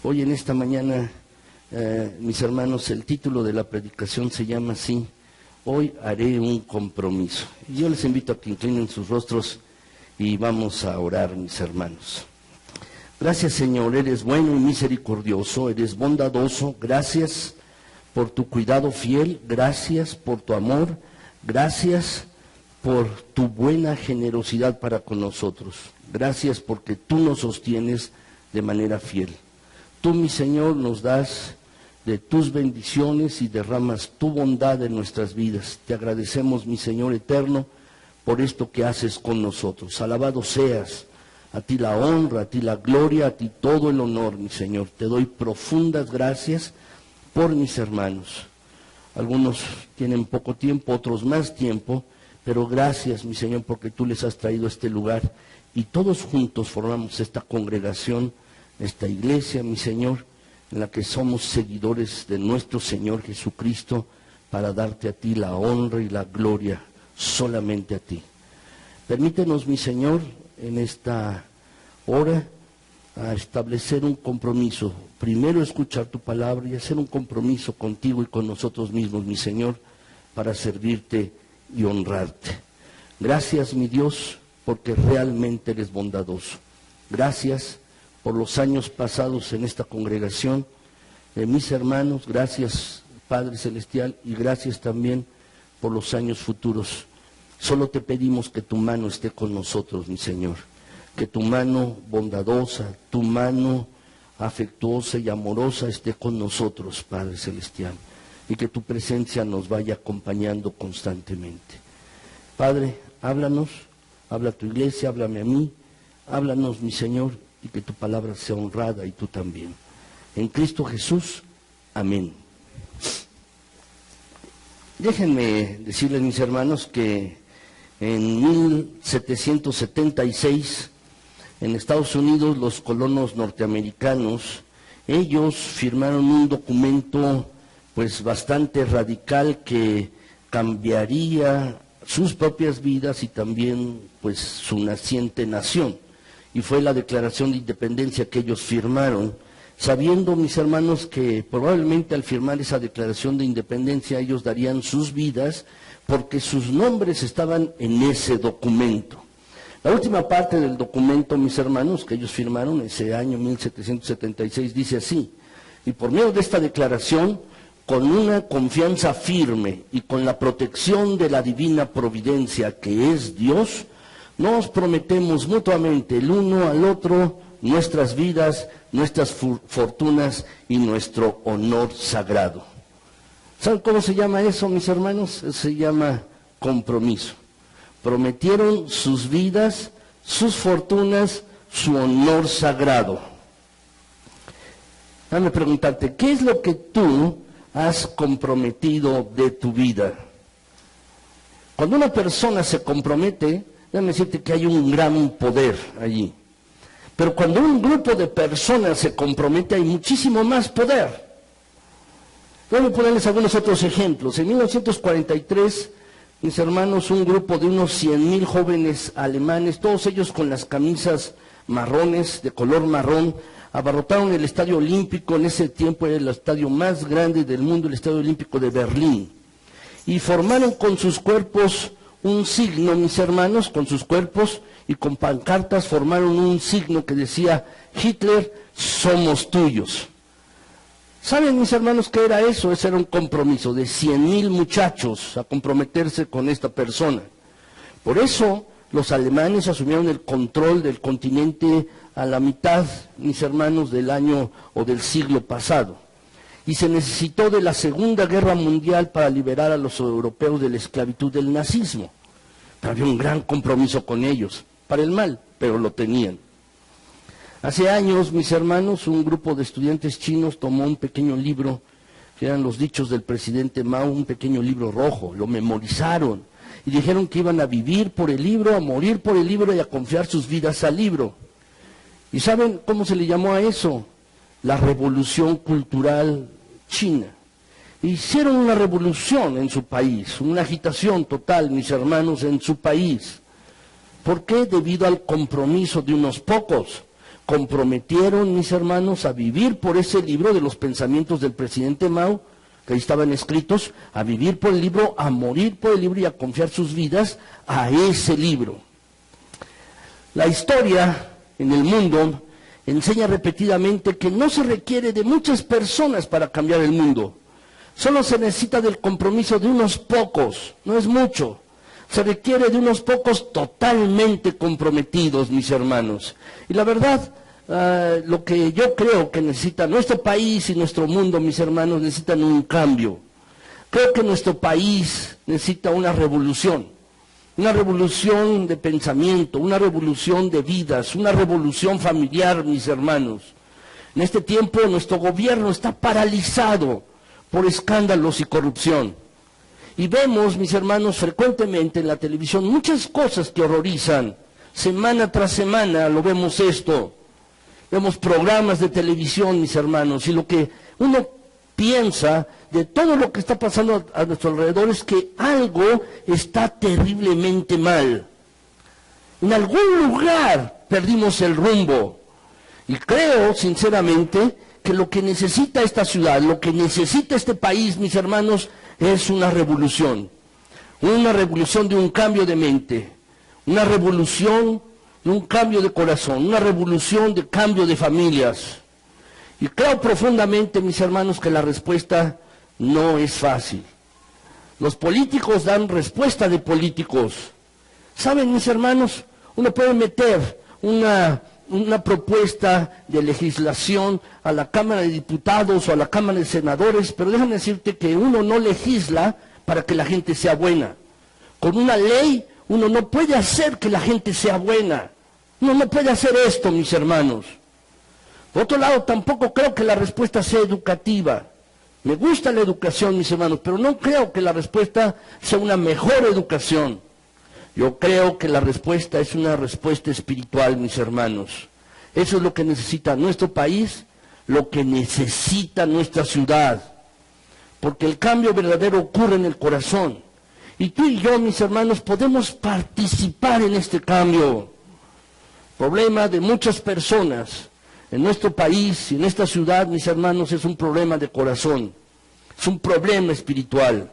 Hoy en esta mañana, mis hermanos, el título de la predicación se llama así: hoy haré un compromiso. Y yo les invito a que inclinen sus rostros y vamos a orar, mis hermanos. Gracias, Señor, eres bueno y misericordioso, eres bondadoso. Gracias por tu cuidado fiel, gracias por tu amor, gracias por tu buena generosidad para con nosotros. Gracias porque tú nos sostienes de manera fiel. Tú, mi Señor, nos das de tus bendiciones y derramas tu bondad en nuestras vidas. Te agradecemos, mi Señor eterno, por esto que haces con nosotros. Alabado seas, a ti la honra, a ti la gloria, a ti todo el honor, mi Señor. Te doy profundas gracias por mis hermanos. Algunos tienen poco tiempo, otros más tiempo, pero gracias, mi Señor, porque tú les has traído a este lugar y todos juntos formamos esta congregación, esta iglesia, mi Señor, en la que somos seguidores de nuestro Señor Jesucristo, para darte a ti la honra y la gloria, solamente a ti. Permítenos, mi Señor, en esta hora, a establecer un compromiso. Primero escuchar tu palabra y hacer un compromiso contigo y con nosotros mismos, mi Señor, para servirte y honrarte. Gracias, mi Dios, porque realmente eres bondadoso. Gracias por los años pasados en esta congregación, de mis hermanos. Gracias, Padre Celestial, y gracias también por los años futuros. Solo te pedimos que tu mano esté con nosotros, mi Señor, que tu mano bondadosa, tu mano afectuosa y amorosa esté con nosotros, Padre Celestial, y que tu presencia nos vaya acompañando constantemente. Padre, háblanos, habla a tu iglesia, háblame a mí, háblanos, mi Señor, y que tu palabra sea honrada y tú también. En Cristo Jesús, amén. Déjenme decirles, mis hermanos, que en 1776, en Estados Unidos, los colonos norteamericanos, ellos firmaron un documento pues bastante radical que cambiaría sus propias vidas y también pues su naciente nación. Y fue la Declaración de Independencia que ellos firmaron, sabiendo, mis hermanos, que probablemente al firmar esa Declaración de Independencia ellos darían sus vidas, porque sus nombres estaban en ese documento. La última parte del documento, mis hermanos, que ellos firmaron ese año 1776, dice así: y por medio de esta declaración, con una confianza firme y con la protección de la divina providencia que es Dios, nos prometemos mutuamente el uno al otro nuestras vidas, nuestras fortunas y nuestro honor sagrado. ¿Saben cómo se llama eso, mis hermanos? Se llama compromiso. Prometieron sus vidas, sus fortunas, su honor sagrado. Déjame preguntarte, ¿qué es lo que tú has comprometido de tu vida? Cuando una persona se compromete, déjame decirte que hay un gran poder allí. Pero cuando un grupo de personas se compromete, hay muchísimo más poder. Voy a ponerles algunos otros ejemplos. En 1943, mis hermanos, un grupo de unos 100,000 jóvenes alemanes, todos ellos con las camisas marrones, de color marrón, abarrotaron el Estadio Olímpico. En ese tiempo era el estadio más grande del mundo, el Estadio Olímpico de Berlín. Y formaron con sus cuerpos un signo, mis hermanos, con sus cuerpos y con pancartas formaron un signo que decía: Hitler, somos tuyos. ¿Saben, mis hermanos, qué era eso? Ese era un compromiso de 100,000 muchachos a comprometerse con esta persona. Por eso los alemanes asumieron el control del continente a la mitad, mis hermanos, del año o del siglo pasado. Y se necesitó de la Segunda Guerra Mundial para liberar a los europeos de la esclavitud del nazismo. Pero había un gran compromiso con ellos, para el mal, pero lo tenían. Hace años, mis hermanos, un grupo de estudiantes chinos tomó un pequeño libro, que eran los dichos del presidente Mao, un pequeño libro rojo, lo memorizaron y dijeron que iban a vivir por el libro, a morir por el libro y a confiar sus vidas al libro. ¿Y saben cómo se le llamó a eso? La Revolución Cultural China. Hicieron una revolución en su país, una agitación total, mis hermanos, en su país. ¿Por qué? Debido al compromiso de unos pocos. comprometieron, mis hermanos, a vivir por ese libro de los pensamientos del presidente Mao, que ahí estaban escritos, a vivir por el libro, a morir por el libro y a confiar sus vidas a ese libro. La historia en el mundo enseña repetidamente que no se requiere de muchas personas para cambiar el mundo. Solo se necesita del compromiso de unos pocos, no es mucho. Se requiere de unos pocos totalmente comprometidos, mis hermanos. Y la verdad, lo que yo creo que necesita nuestro país y nuestro mundo, mis hermanos, necesitan un cambio. Creo que nuestro país necesita una revolución de pensamiento, una revolución de vidas, una revolución familiar, mis hermanos. En este tiempo nuestro gobierno está paralizado por escándalos y corrupción. Y vemos, mis hermanos, frecuentemente en la televisión muchas cosas que horrorizan. Semana tras semana lo vemos esto. Vemos programas de televisión, mis hermanos, y lo que uno piensa de todo lo que está pasando a nuestro alrededor es que algo está terriblemente mal. En algún lugar perdimos el rumbo. Y creo, sinceramente, que lo que necesita esta ciudad, lo que necesita este país, mis hermanos, es una revolución de un cambio de mente, una revolución de un cambio de corazón, una revolución de cambio de familias. Y creo profundamente, mis hermanos, que la respuesta no es fácil. Los políticos dan respuesta de políticos. ¿Saben, mis hermanos? Uno puede meter una propuesta de legislación a la Cámara de Diputados o a la Cámara de Senadores, pero déjame decirte que uno no legisla para que la gente sea buena. Con una ley uno no puede hacer que la gente sea buena. Uno no puede hacer esto, mis hermanos. Por otro lado, tampoco creo que la respuesta sea educativa. Me gusta la educación, mis hermanos, pero no creo que la respuesta sea una mejor educación. Yo creo que la respuesta es una respuesta espiritual, mis hermanos. Eso es lo que necesita nuestro país, lo que necesita nuestra ciudad. Porque el cambio verdadero ocurre en el corazón. Y tú y yo, mis hermanos, podemos participar en este cambio. El problema de muchas personas en nuestro país y en esta ciudad, mis hermanos, es un problema de corazón. Es un problema espiritual.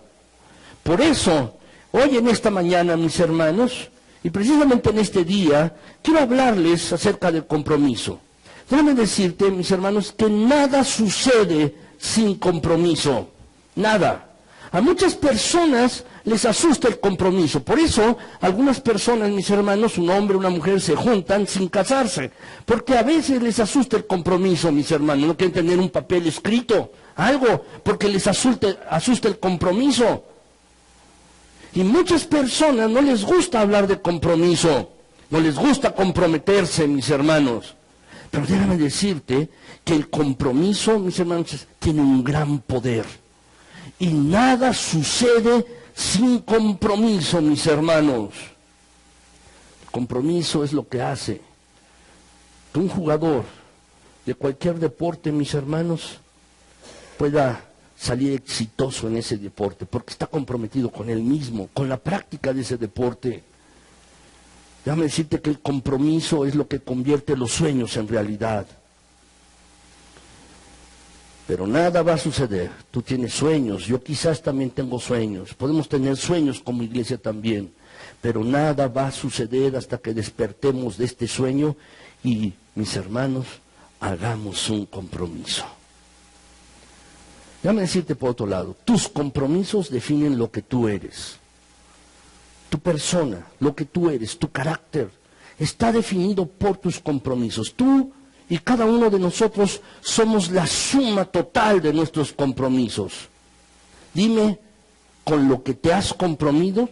Por eso, hoy en esta mañana, mis hermanos, y precisamente en este día, quiero hablarles acerca del compromiso. Déjame decirte, mis hermanos, que nada sucede sin compromiso. Nada. A muchas personas les asusta el compromiso. Por eso, algunas personas, mis hermanos, un hombre, una mujer, se juntan sin casarse. Porque a veces les asusta el compromiso, mis hermanos. No quieren tener un papel escrito, algo, porque les asusta el compromiso. Y muchas personas no les gusta hablar de compromiso, no les gusta comprometerse, mis hermanos. Pero déjame decirte que el compromiso, mis hermanos, tiene un gran poder. Y nada sucede sin compromiso, mis hermanos. El compromiso es lo que hace que un jugador de cualquier deporte, mis hermanos, pueda salir exitoso en ese deporte, porque está comprometido con él mismo, con la práctica de ese deporte. Déjame decirte que el compromiso es lo que convierte los sueños en realidad. Pero nada va a suceder. Tú tienes sueños, yo quizás también tengo sueños. Podemos tener sueños como iglesia también. Pero nada va a suceder hasta que despertemos de este sueño y, mis hermanos, hagamos un compromiso. Déjame decirte por otro lado, tus compromisos definen lo que tú eres. Tu persona, lo que tú eres, tu carácter, está definido por tus compromisos. Tú y cada uno de nosotros somos la suma total de nuestros compromisos. Dime con lo que te has comprometido,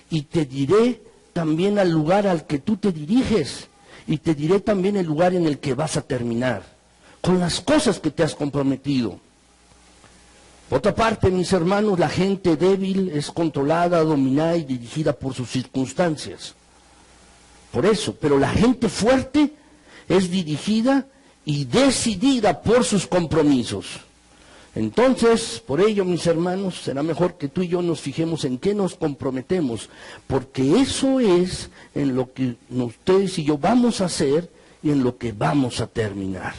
y te diré también al lugar al que tú te diriges, y te diré también el lugar en el que vas a terminar, con las cosas que te has comprometido. Por otra parte, mis hermanos, la gente débil es controlada, dominada y dirigida por sus circunstancias. Por eso, pero la gente fuerte es dirigida y decidida por sus compromisos. Entonces, por ello, mis hermanos, será mejor que tú y yo nos fijemos en qué nos comprometemos, porque eso es en lo que ustedes y yo vamos a hacer y en lo que vamos a terminar.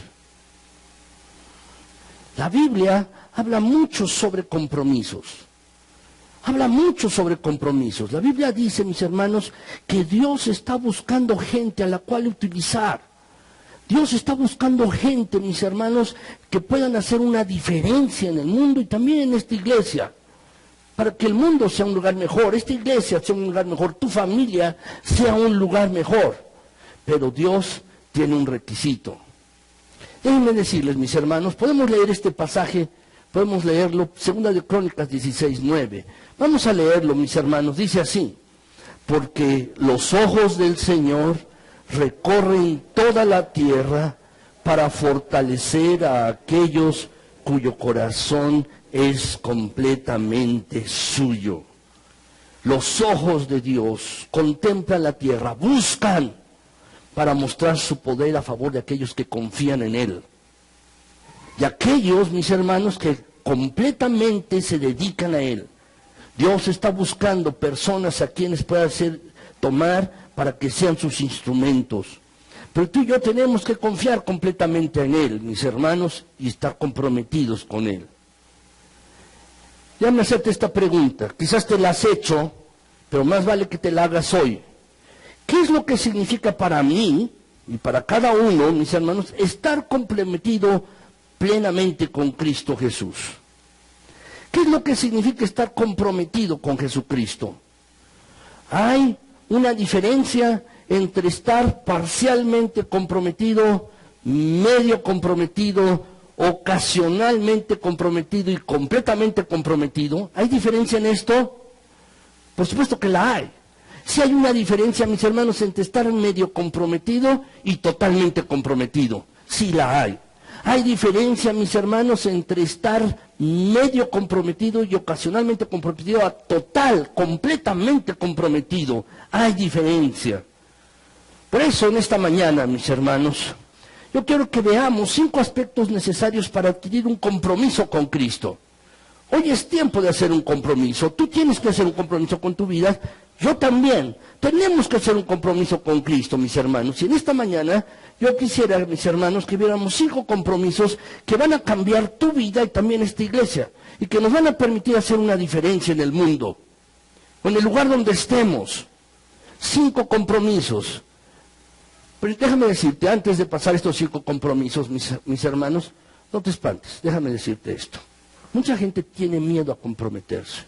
La Biblia habla mucho sobre compromisos. Habla mucho sobre compromisos. La Biblia dice, mis hermanos, que Dios está buscando gente a la cual utilizar. Dios está buscando gente, mis hermanos, que puedan hacer una diferencia en el mundo y también en esta iglesia. Para que el mundo sea un lugar mejor, esta iglesia sea un lugar mejor, tu familia sea un lugar mejor. Pero Dios tiene un requisito. Déjenme decirles, mis hermanos, podemos leer este pasaje, podemos leerlo, 2 de Crónicas 16:9. Vamos a leerlo, mis hermanos, dice así: porque los ojos del Señor recorren toda la tierra para fortalecer a aquellos cuyo corazón es completamente suyo. Los ojos de Dios contemplan la tierra, buscan para mostrar su poder a favor de aquellos que confían en Él. Y aquellos, mis hermanos, que completamente se dedican a Él. Dios está buscando personas a quienes pueda tomar para que sean sus instrumentos. Pero tú y yo tenemos que confiar completamente en Él, mis hermanos, y estar comprometidos con Él. Ya me hacerte esta pregunta, quizás te la has hecho, pero más vale que te la hagas hoy. ¿Qué es lo que significa para mí y para cada uno, mis hermanos, estar comprometido plenamente con Cristo Jesús? ¿Qué es lo que significa estar comprometido con Jesucristo? Hay una diferencia entre estar parcialmente comprometido, medio comprometido, ocasionalmente comprometido y completamente comprometido. ¿Hay diferencia en esto? Por supuesto que la hay. Sí hay una diferencia, mis hermanos, entre estar medio comprometido y totalmente comprometido. Sí la hay. Hay diferencia, mis hermanos, entre estar medio comprometido y ocasionalmente comprometido a total, completamente comprometido. Hay diferencia. Por eso, en esta mañana, mis hermanos, yo quiero que veamos 5 aspectos necesarios para adquirir un compromiso con Cristo. Hoy es tiempo de hacer un compromiso. Tú tienes que hacer un compromiso con tu vida. Yo también. Tenemos que hacer un compromiso con Cristo, mis hermanos. Y en esta mañana yo quisiera, mis hermanos, que viéramos 5 compromisos que van a cambiar tu vida y también esta iglesia. Y que nos van a permitir hacer una diferencia en el mundo. O en el lugar donde estemos. 5 compromisos. Pero déjame decirte, antes de pasar estos 5 compromisos, mis hermanos, no te espantes, déjame decirte esto. Mucha gente tiene miedo a comprometerse.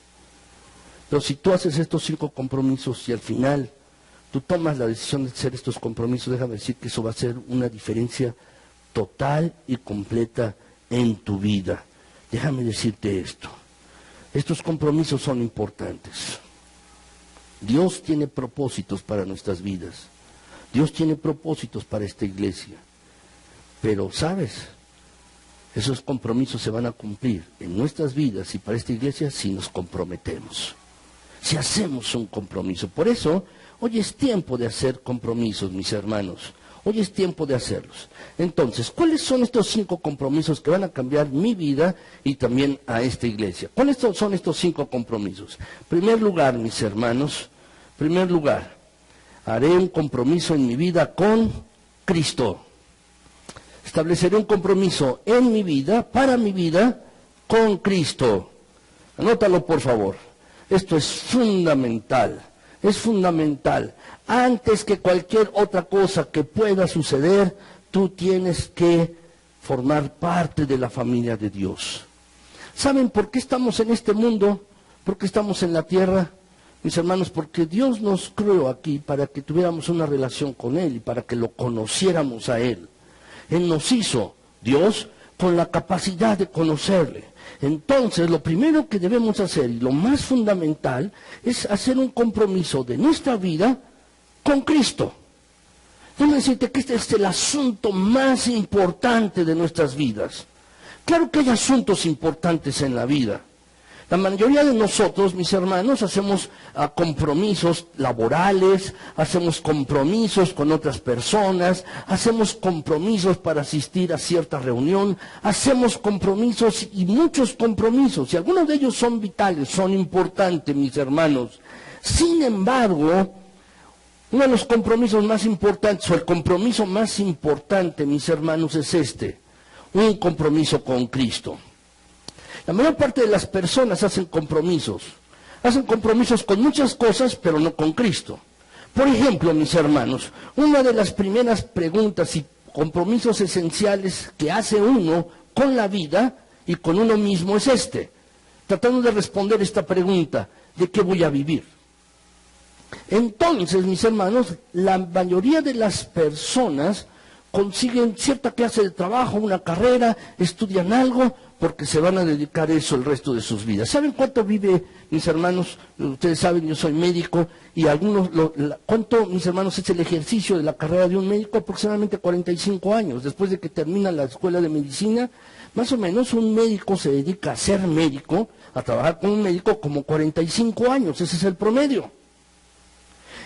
Pero si tú haces estos 5 compromisos y al final tú tomas la decisión de hacer estos compromisos, déjame decir que eso va a ser una diferencia total y completa en tu vida. Déjame decirte esto. Estos compromisos son importantes. Dios tiene propósitos para nuestras vidas. Dios tiene propósitos para esta iglesia. Pero, ¿sabes? Esos compromisos se van a cumplir en nuestras vidas y para esta iglesia si nos comprometemos. Si hacemos un compromiso. Por eso, hoy es tiempo de hacer compromisos, mis hermanos. Hoy es tiempo de hacerlos. Entonces, ¿cuáles son estos 5 compromisos que van a cambiar mi vida y también a esta iglesia? ¿Cuáles son estos 5 compromisos? En primer lugar, mis hermanos, haré un compromiso en mi vida con Cristo. Estableceré un compromiso en mi vida, para mi vida, con Cristo. Anótalo, por favor. Esto es fundamental. Es fundamental. Antes que cualquier otra cosa que pueda suceder, tú tienes que formar parte de la familia de Dios. ¿Saben por qué estamos en este mundo? ¿Por qué estamos en la tierra? Mis hermanos, porque Dios nos creó aquí para que tuviéramos una relación con Él y para que lo conociéramos a Él. Él nos hizo, Dios, con la capacidad de conocerle. Entonces, lo primero que debemos hacer, y lo más fundamental, es hacer un compromiso de nuestra vida con Cristo. Déjame decirte que este es el asunto más importante de nuestras vidas. Claro que hay asuntos importantes en la vida. La mayoría de nosotros, mis hermanos, hacemos compromisos laborales, hacemos compromisos con otras personas, hacemos compromisos para asistir a cierta reunión, hacemos compromisos y muchos compromisos, y algunos de ellos son vitales, son importantes, mis hermanos. Sin embargo, Uno de los compromisos más importantes, o el compromiso más importante, mis hermanos, es un compromiso con Cristo. La mayor parte de las personas hacen compromisos con muchas cosas, pero no con Cristo. Por ejemplo, mis hermanos, una de las primeras preguntas y compromisos esenciales que hace uno con la vida y con uno mismo es tratando de responder esta pregunta: ¿de qué voy a vivir? Entonces, mis hermanos, la mayoría de las personas consiguen cierta clase de trabajo, una carrera, estudian algo, porque se van a dedicar a eso el resto de sus vidas. ¿Saben cuánto vive, mis hermanos? Ustedes saben, yo soy médico, y ¿cuánto, mis hermanos, es el ejercicio de la carrera de un médico? Aproximadamente 45 años. Después de que termina la escuela de medicina, más o menos un médico se dedica a ser médico, a trabajar con un médico como 45 años. Ese es el promedio.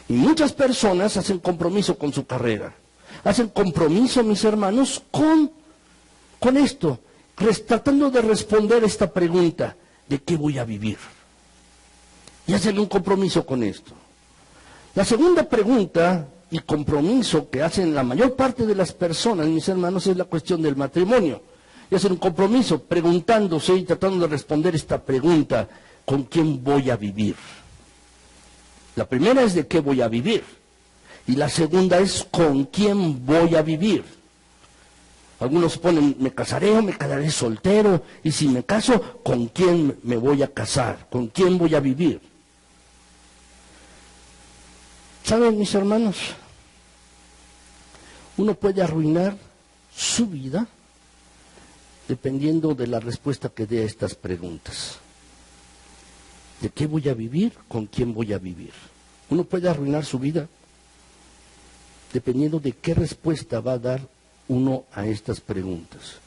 Y muchas personas hacen compromiso con su carrera. Hacen compromiso, mis hermanos, con esto, tratando de responder esta pregunta: ¿de qué voy a vivir? Y hacen un compromiso con esto. La segunda pregunta y compromiso que hacen la mayor parte de las personas, mis hermanos, es la cuestión del matrimonio. Y hacen un compromiso preguntándose y tratando de responder esta pregunta: ¿con quién voy a vivir? La primera es ¿de qué voy a vivir? Y la segunda es ¿con quién voy a vivir? Algunos ponen, ¿me casaré o me quedaré soltero? Y si me caso, ¿con quién me voy a casar? ¿Con quién voy a vivir? ¿Saben, mis hermanos? Uno puede arruinar su vida dependiendo de la respuesta que dé a estas preguntas. ¿De qué voy a vivir? ¿Con quién voy a vivir? Uno puede arruinar su vida dependiendo de qué respuesta va a dar uno a estas preguntas.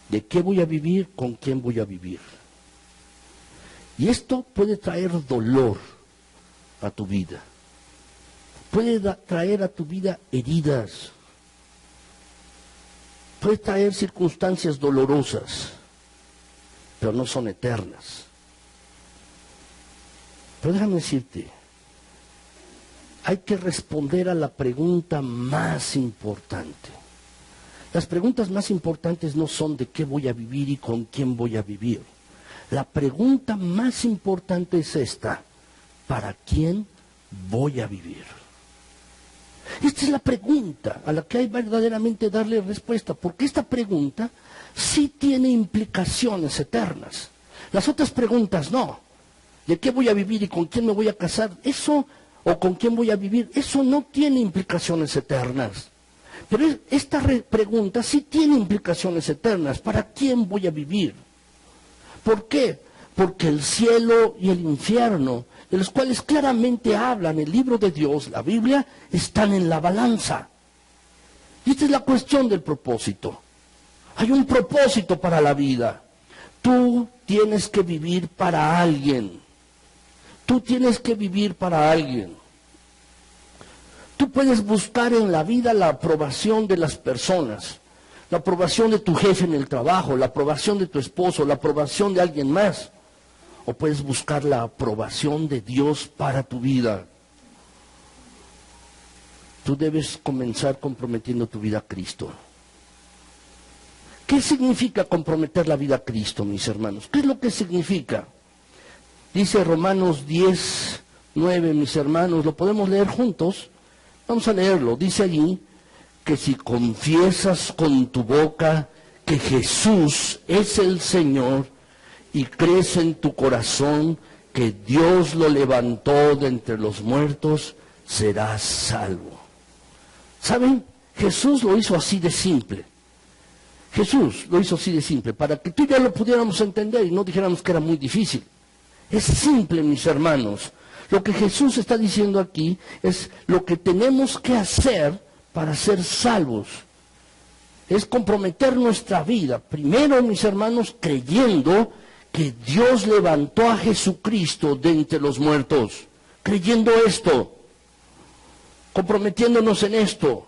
¿De qué voy a vivir? ¿Con quién voy a vivir? Y esto puede traer dolor a tu vida. Puede traer a tu vida heridas. Puede traer circunstancias dolorosas, pero no son eternas. Pero déjame decirte, hay que responder a la pregunta más importante. Las preguntas más importantes no son de qué voy a vivir y con quién voy a vivir. La pregunta más importante es esta: ¿para quién voy a vivir? Esta es la pregunta a la que hay verdaderamente darle respuesta, porque esta pregunta sí tiene implicaciones eternas. Las otras preguntas no. ¿De qué voy a vivir y con quién me voy a casar? Eso, o con quién voy a vivir, eso no tiene implicaciones eternas. Pero esta pregunta sí tiene implicaciones eternas. ¿Para quién voy a vivir? ¿Por qué? Porque el cielo y el infierno, de los cuales claramente hablan el libro de Dios, la Biblia, están en la balanza. Y esta es la cuestión del propósito. Hay un propósito para la vida. Tú tienes que vivir para alguien. Tú tienes que vivir para alguien. Tú puedes buscar en la vida la aprobación de las personas, la aprobación de tu jefe en el trabajo, la aprobación de tu esposo, la aprobación de alguien más. O puedes buscar la aprobación de Dios para tu vida. Tú debes comenzar comprometiendo tu vida a Cristo. ¿Qué significa comprometer la vida a Cristo, mis hermanos? ¿Qué es lo que significa? Dice Romanos 10:9, mis hermanos, lo podemos leer juntos. Vamos a leerlo. Dice allí que si confiesas con tu boca que Jesús es el Señor y crees en tu corazón que Dios lo levantó de entre los muertos, serás salvo. ¿Saben? Jesús lo hizo así de simple. Jesús lo hizo así de simple, para que tú y yo lo pudiéramos entender y no dijéramos que era muy difícil. Es simple, mis hermanos. Lo que Jesús está diciendo aquí es lo que tenemos que hacer para ser salvos. Es comprometer nuestra vida. Primero, mis hermanos, creyendo que Dios levantó a Jesucristo de entre los muertos. Creyendo esto. Comprometiéndonos en esto.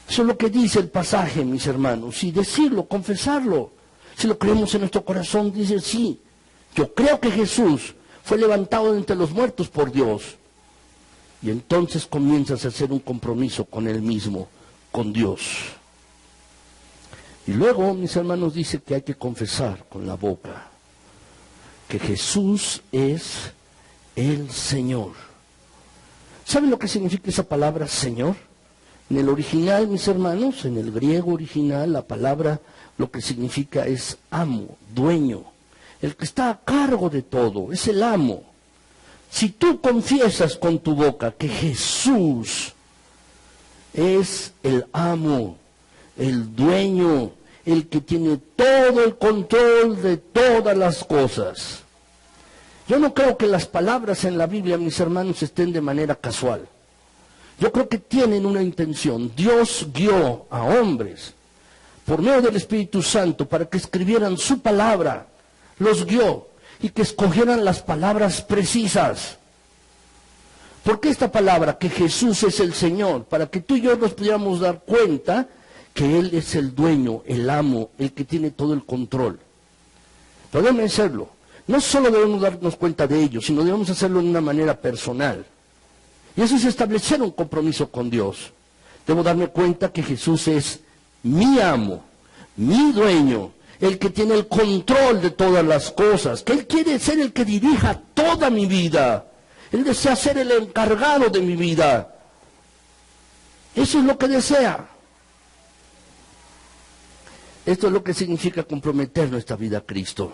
Eso es lo que dice el pasaje, mis hermanos. Y decirlo, confesarlo. Si lo creemos en nuestro corazón, dice sí. Yo creo que Jesús fue levantado de entre los muertos por Dios. Y entonces comienzas a hacer un compromiso con Él mismo, con Dios. Y luego, mis hermanos, dice que hay que confesar con la boca que Jesús es el Señor. ¿Saben lo que significa esa palabra Señor? En el original, mis hermanos, en el griego original, la palabra lo que significa es amo, dueño, el que está a cargo de todo, es el amo. Si tú confiesas con tu boca que Jesús es el amo, el dueño, el que tiene todo el control de todas las cosas. Yo no creo que las palabras en la Biblia, mis hermanos, estén de manera casual. Yo creo que tienen una intención. Dios guió a hombres por medio del Espíritu Santo para que escribieran su palabra. Los guió y que escogieran las palabras precisas. ¿Por qué esta palabra? Que Jesús es el Señor, para que tú y yo nos pudiéramos dar cuenta que Él es el dueño, el amo, el que tiene todo el control. Pero déjenme hacerlo. No solo debemos darnos cuenta de ello, sino debemos hacerlo de una manera personal. Y eso es establecer un compromiso con Dios. Debo darme cuenta que Jesús es mi amo, mi dueño, el que tiene el control de todas las cosas, que Él quiere ser el que dirija toda mi vida. Él desea ser el encargado de mi vida. Eso es lo que desea. Esto es lo que significa comprometer nuestra vida a Cristo.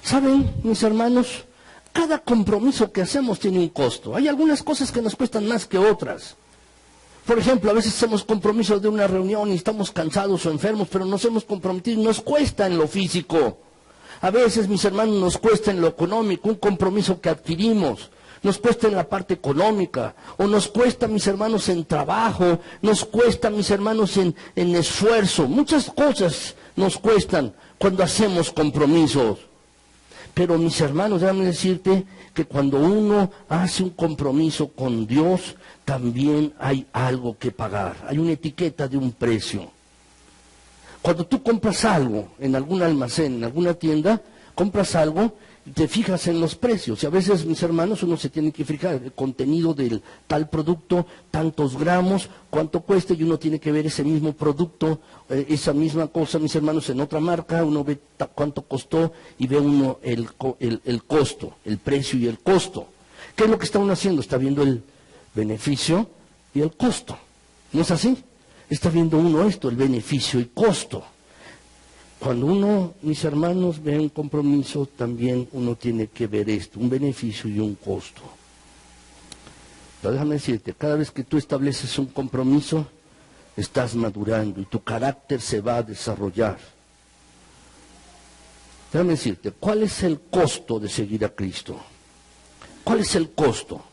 ¿Saben, mis hermanos? Cada compromiso que hacemos tiene un costo. Hay algunas cosas que nos cuestan más que otras. Por ejemplo, a veces hacemos compromisos de una reunión y estamos cansados o enfermos, pero nos hemos comprometido y nos cuesta en lo físico. A veces, mis hermanos, nos cuesta en lo económico, un compromiso que adquirimos. Nos cuesta en la parte económica, o nos cuesta, mis hermanos, en trabajo, nos cuesta, mis hermanos, en esfuerzo. Muchas cosas nos cuestan cuando hacemos compromisos. Pero, mis hermanos, déjame decirte que cuando uno hace un compromiso con Dios, también hay algo que pagar. Hay una etiqueta de un precio. Cuando tú compras algo en algún almacén, en alguna tienda, compras algo y te fijas en los precios. Y a veces, mis hermanos, uno se tiene que fijar el contenido del tal producto, tantos gramos, cuánto cuesta, y uno tiene que ver ese mismo producto, esa misma cosa, mis hermanos, en otra marca, uno ve cuánto costó y ve uno el costo, el precio y el costo. ¿Qué es lo que está uno haciendo? Está viendo el beneficio y el costo. ¿No es así? Está viendo uno esto, el beneficio y costo. Cuando uno, mis hermanos, ve un compromiso, también uno tiene que ver esto, un beneficio y un costo. Pero déjame decirte, cada vez que tú estableces un compromiso, estás madurando y tu carácter se va a desarrollar. Déjame decirte, ¿cuál es el costo de seguir a Cristo? ¿Cuál es el costo?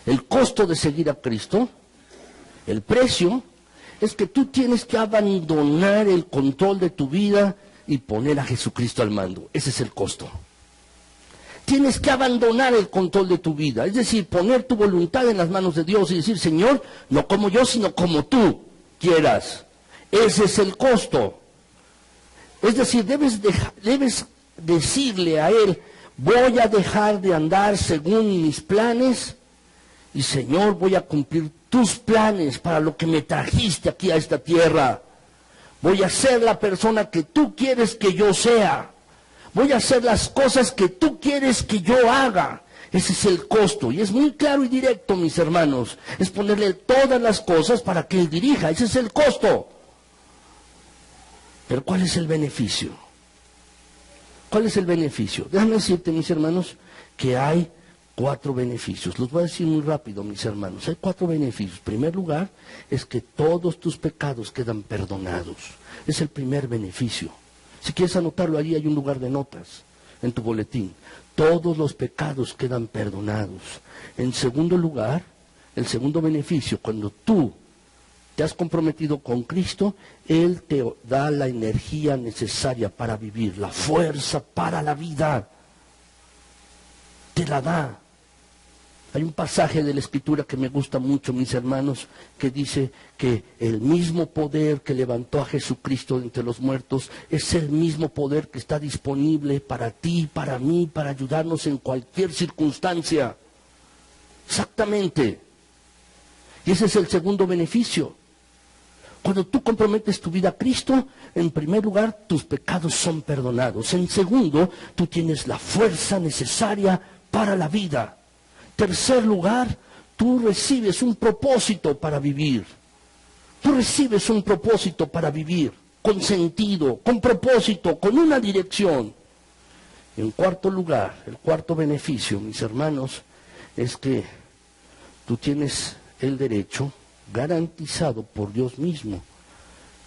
El costo de seguir a Cristo, el precio, es que tú tienes que abandonar el control de tu vida y poner a Jesucristo al mando. Ese es el costo. Tienes que abandonar el control de tu vida, es decir, poner tu voluntad en las manos de Dios y decir, Señor, no como yo, sino como tú quieras. Ese es el costo. Es decir, debes decirle a Él, voy a dejar de andar según mis planes y, Señor, voy a cumplir tus planes para lo que me trajiste aquí a esta tierra. Voy a ser la persona que tú quieres que yo sea. Voy a hacer las cosas que tú quieres que yo haga. Ese es el costo. Y es muy claro y directo, mis hermanos. Es ponerle todas las cosas para que Él dirija. Ese es el costo. Pero ¿cuál es el beneficio? ¿Cuál es el beneficio? Déjame decirte, mis hermanos, que hay 4 beneficios. Los voy a decir muy rápido, mis hermanos. Hay 4 beneficios. En primer lugar, es que todos tus pecados quedan perdonados. Es el primer beneficio. Si quieres anotarlo, allí hay un lugar de notas en tu boletín. Todos los pecados quedan perdonados. En segundo lugar, el segundo beneficio, cuando tú te has comprometido con Cristo, Él te da la energía necesaria para vivir, la fuerza para la vida. Te la da. Hay un pasaje de la Escritura que me gusta mucho, mis hermanos, que dice que el mismo poder que levantó a Jesucristo de entre los muertos es el mismo poder que está disponible para ti, para mí, para ayudarnos en cualquier circunstancia. Exactamente. Y ese es el segundo beneficio. Cuando tú comprometes tu vida a Cristo, en primer lugar, tus pecados son perdonados. En segundo, tú tienes la fuerza necesaria para la vida. Tercer lugar, tú recibes un propósito para vivir. Tú recibes un propósito para vivir, con sentido, con propósito, con una dirección. En cuarto lugar, el cuarto beneficio, mis hermanos, es que tú tienes el derecho garantizado por Dios mismo,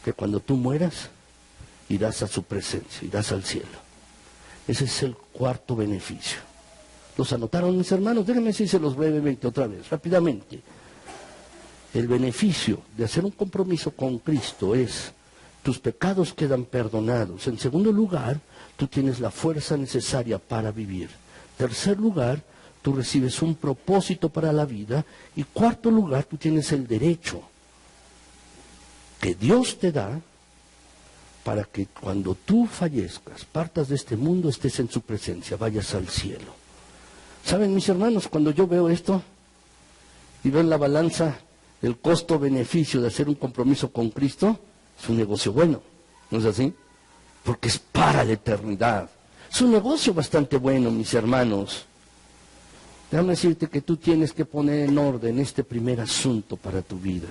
que cuando tú mueras, irás a su presencia, irás al cielo. Ese es el cuarto beneficio. ¿Los anotaron, mis hermanos? Déjenme decírselos brevemente otra vez, rápidamente. El beneficio de hacer un compromiso con Cristo es: tus pecados quedan perdonados. En segundo lugar, tú tienes la fuerza necesaria para vivir. Tercer lugar, tú recibes un propósito para la vida. Y cuarto lugar, tú tienes el derecho que Dios te da para que cuando tú fallezcas, partas de este mundo, estés en su presencia, vayas al cielo. ¿Saben, mis hermanos? Cuando yo veo esto y veo en la balanza el costo-beneficio de hacer un compromiso con Cristo, es un negocio bueno, ¿no es así? Porque es para la eternidad. Es un negocio bastante bueno, mis hermanos. Déjame decirte que tú tienes que poner en orden este primer asunto para tu vida.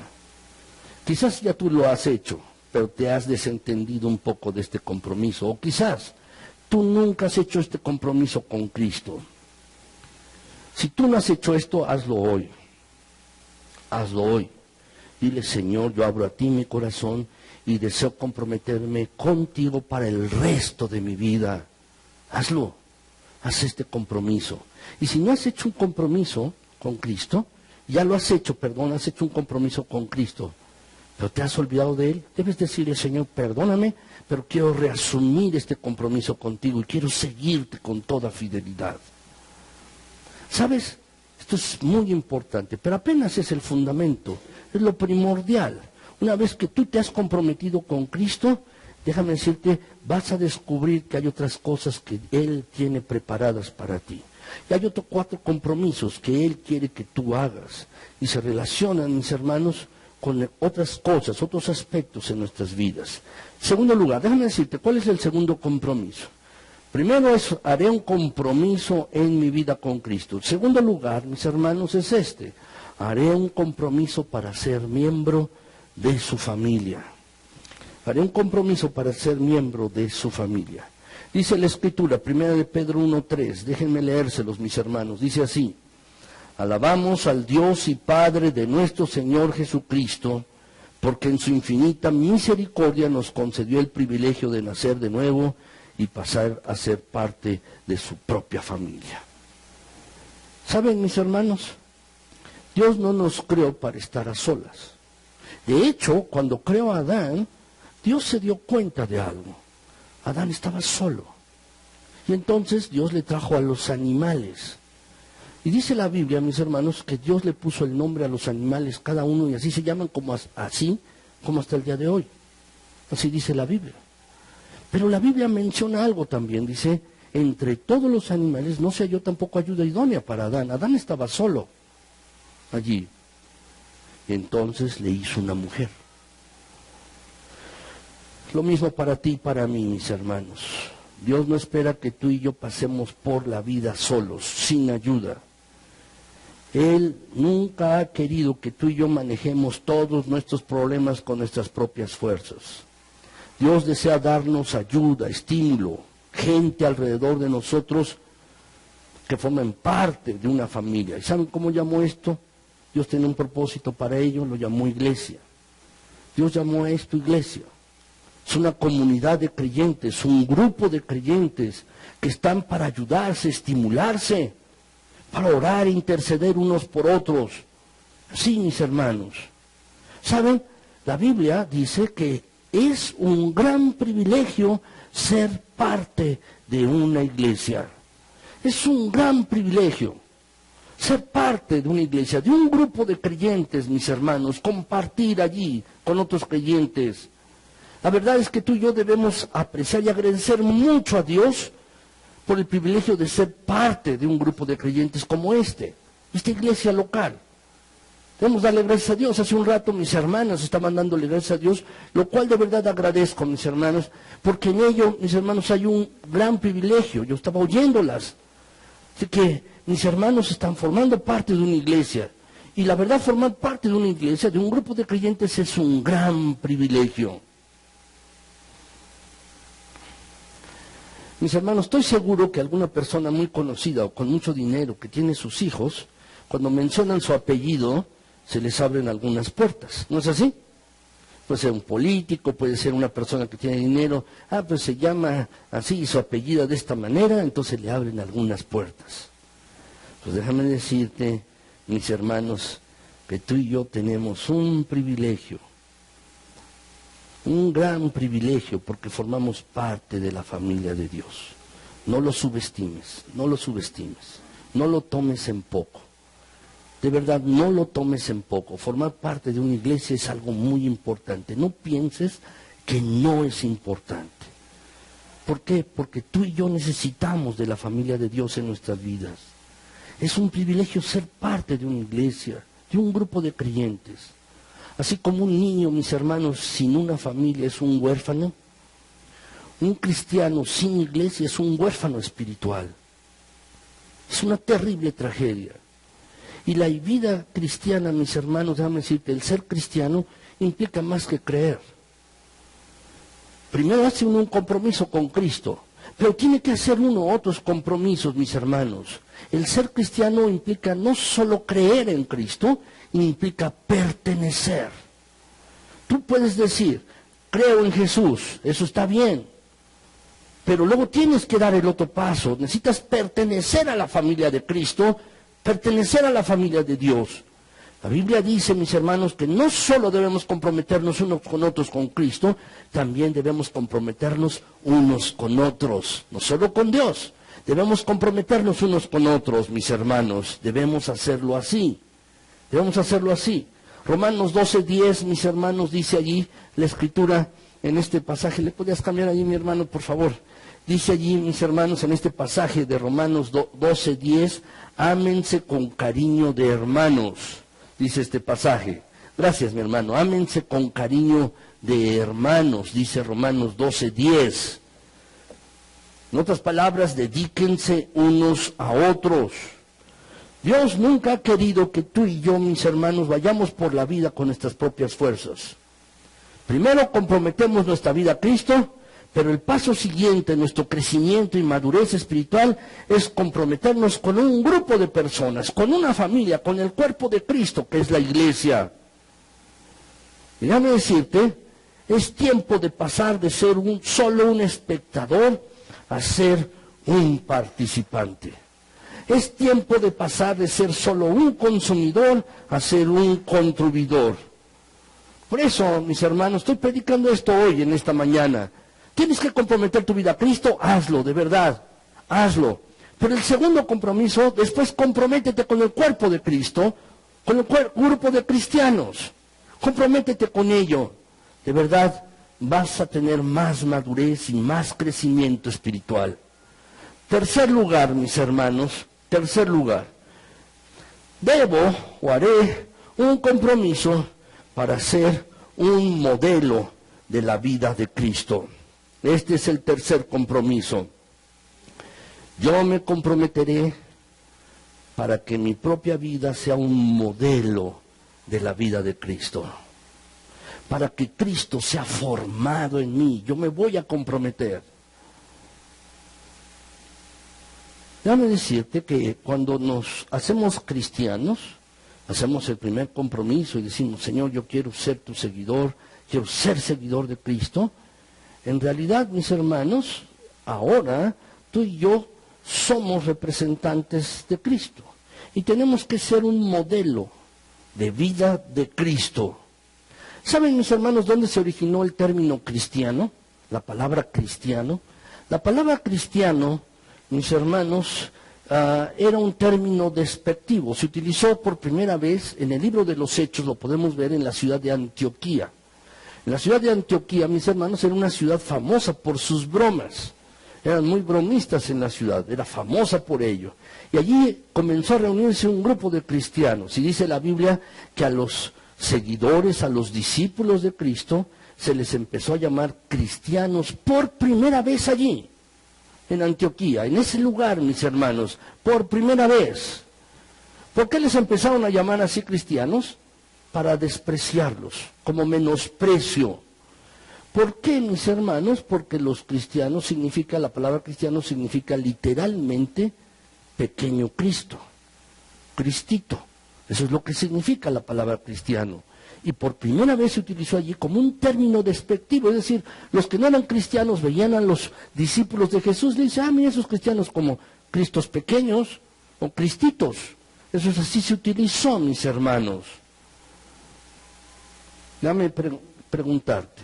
Quizás ya tú lo has hecho, pero te has desentendido un poco de este compromiso. O quizás tú nunca has hecho este compromiso con Cristo. Si tú no has hecho esto, hazlo hoy. Hazlo hoy. Dile: Señor, yo abro a ti mi corazón y deseo comprometerme contigo para el resto de mi vida. Hazlo. Haz este compromiso. Y si no has hecho un compromiso con Cristo, ya lo has hecho, perdón, has hecho un compromiso con Cristo, pero te has olvidado de Él, debes decirle: Señor, perdóname, pero quiero reasumir este compromiso contigo y quiero seguirte con toda fidelidad. ¿Sabes? Esto es muy importante, pero apenas es el fundamento, es lo primordial. Una vez que tú te has comprometido con Cristo, déjame decirte, vas a descubrir que hay otras cosas que Él tiene preparadas para ti. Y hay otros 4 compromisos que Él quiere que tú hagas. Y se relacionan, mis hermanos, con otras cosas, otros aspectos en nuestras vidas. En segundo lugar, déjame decirte, ¿cuál es el segundo compromiso? Primero es: haré un compromiso en mi vida con Cristo. En segundo lugar, mis hermanos, es este: haré un compromiso para ser miembro de su familia. Haré un compromiso para ser miembro de su familia. Dice la Escritura, 1 de Pedro 1:3, déjenme leérselos, mis hermanos, dice así: alabamos al Dios y Padre de nuestro Señor Jesucristo, porque en su infinita misericordia nos concedió el privilegio de nacer de nuevo y pasar a ser parte de su propia familia. ¿Saben, mis hermanos? Dios no nos creó para estar a solas. De hecho, cuando creó a Adán, Dios se dio cuenta de algo. Adán estaba solo. Y entonces Dios le trajo a los animales. Y dice la Biblia, mis hermanos, que Dios le puso el nombre a los animales, cada uno, y así se llaman como hasta el día de hoy. Así dice la Biblia. Pero la Biblia menciona algo también, dice: entre todos los animales no se halló tampoco ayuda idónea para Adán. Adán estaba solo allí. Y entonces le hizo una mujer. Lo mismo para ti y para mí, mis hermanos. Dios no espera que tú y yo pasemos por la vida solos, sin ayuda. Él nunca ha querido que tú y yo manejemos todos nuestros problemas con nuestras propias fuerzas. Dios desea darnos ayuda, estímulo, gente alrededor de nosotros que formen parte de una familia. ¿Y saben cómo llamó esto? Dios tiene un propósito para ello, lo llamó iglesia. Dios llamó a esto iglesia. Es una comunidad de creyentes, un grupo de creyentes que están para ayudarse, estimularse, para orar e interceder unos por otros. Sí, mis hermanos. ¿Saben? La Biblia dice que es un gran privilegio ser parte de una iglesia. Es un gran privilegio ser parte de una iglesia, de un grupo de creyentes, mis hermanos, compartir allí con otros creyentes. La verdad es que tú y yo debemos apreciar y agradecer mucho a Dios por el privilegio de ser parte de un grupo de creyentes como este. esta iglesia local. Debemos darle gracias a Dios. Hace un rato mis hermanas estaban dándole gracias a Dios, lo cual de verdad agradezco, mis hermanos, porque en ello, mis hermanos, hay un gran privilegio. Yo estaba oyéndolas. Así que mis hermanos están formando parte de una iglesia. Y la verdad, formar parte de una iglesia, de un grupo de creyentes, es un gran privilegio. Mis hermanos, estoy seguro que alguna persona muy conocida o con mucho dinero que tiene sus hijos, cuando mencionan su apellido, se les abren algunas puertas. ¿No es así? Puede ser un político, puede ser una persona que tiene dinero. Pues se llama así y su apellido de esta manera, entonces le abren algunas puertas. Pues déjame decirte, mis hermanos, que tú y yo tenemos un privilegio, un gran privilegio, porque formamos parte de la familia de Dios. No lo subestimes, no lo subestimes, no lo tomes en poco. De verdad, no lo tomes en poco. Formar parte de una iglesia es algo muy importante. No pienses que no es importante. ¿Por qué? Porque tú y yo necesitamos de la familia de Dios en nuestras vidas. Es un privilegio ser parte de una iglesia, de un grupo de creyentes. Así como un niño, mis hermanos, sin una familia es un huérfano, un cristiano sin iglesia es un huérfano espiritual. Es una terrible tragedia. Y la vida cristiana, mis hermanos, déjame decirte, el ser cristiano implica más que creer. Primero hace uno un compromiso con Cristo, pero tiene que hacer uno otros compromisos, mis hermanos. El ser cristiano implica no solo creer en Cristo, implica pertenecer. Tú puedes decir, creo en Jesús, eso está bien, pero luego tienes que dar el otro paso. Necesitas pertenecer a la familia de Cristo, pertenecer a la familia de Dios. La Biblia dice, mis hermanos, que no solo debemos comprometernos unos con otros con Cristo, también debemos comprometernos unos con otros, no solo con Dios. Debemos comprometernos unos con otros, mis hermanos. Debemos hacerlo así. Debemos hacerlo así. Romanos 12:10, mis hermanos, dice allí la Escritura en este pasaje. ¿Le podías cambiar allí, mi hermano, por favor? Dice allí, mis hermanos, en este pasaje de Romanos 12:10, ámense con cariño de hermanos, dice este pasaje. Gracias, mi hermano. Ámense con cariño de hermanos, dice Romanos 12:10. En otras palabras, dedíquense unos a otros. Dios nunca ha querido que tú y yo, mis hermanos, vayamos por la vida con nuestras propias fuerzas. Primero comprometemos nuestra vida a Cristo, pero el paso siguiente en nuestro crecimiento y madurez espiritual es comprometernos con un grupo de personas, con una familia, con el cuerpo de Cristo, que es la iglesia. Y déjame decirte, es tiempo de pasar de ser solo un espectador a ser un participante. Es tiempo de pasar de ser solo un consumidor a ser un contribuidor. Por eso, mis hermanos, estoy predicando esto hoy, en esta mañana. Tienes que comprometer tu vida a Cristo, hazlo, de verdad, hazlo. Pero el segundo compromiso, después comprométete con el cuerpo de Cristo, con el grupo de cristianos. Comprométete con ello. De verdad, vas a tener más madurez y más crecimiento espiritual. Tercer lugar, mis hermanos, tercer lugar. Debo o haré un compromiso para ser un modelo de la vida de Cristo. Este es el tercer compromiso. Yo me comprometeré para que mi propia vida sea un modelo de la vida de Cristo. Para que Cristo sea formado en mí. Yo me voy a comprometer. Déjame decirte que cuando nos hacemos cristianos, hacemos el primer compromiso y decimos, Señor, yo quiero ser tu seguidor, quiero ser seguidor de Cristo. En realidad, mis hermanos, ahora tú y yo somos representantes de Cristo. Y tenemos que ser un modelo de vida de Cristo. ¿Saben, mis hermanos, dónde se originó el término cristiano? La palabra cristiano. La palabra cristiano, mis hermanos, era un término despectivo. Se utilizó por primera vez en el libro de los Hechos, lo podemos ver en la ciudad de Antioquía. La ciudad de Antioquía, mis hermanos, era una ciudad famosa por sus bromas. eran muy bromistas en la ciudad, era famosa por ello. Y allí comenzó a reunirse un grupo de cristianos. Y dice la Biblia que a los seguidores, a los discípulos de Cristo, se les empezó a llamar cristianos por primera vez allí, en Antioquía, en ese lugar, mis hermanos, por primera vez. ¿Por qué les empezaron a llamar así cristianos? Para despreciarlos, como menosprecio. ¿Por qué, mis hermanos? Porque los cristianos significa, la palabra cristiano significa literalmente pequeño Cristo, Cristito. Eso es lo que significa la palabra cristiano. Y por primera vez se utilizó allí como un término despectivo, es decir, los que no eran cristianos veían a los discípulos de Jesús y dicen, mira esos cristianos como Cristos pequeños o Cristitos. Eso es así se utilizó, mis hermanos. Déjame preguntarte,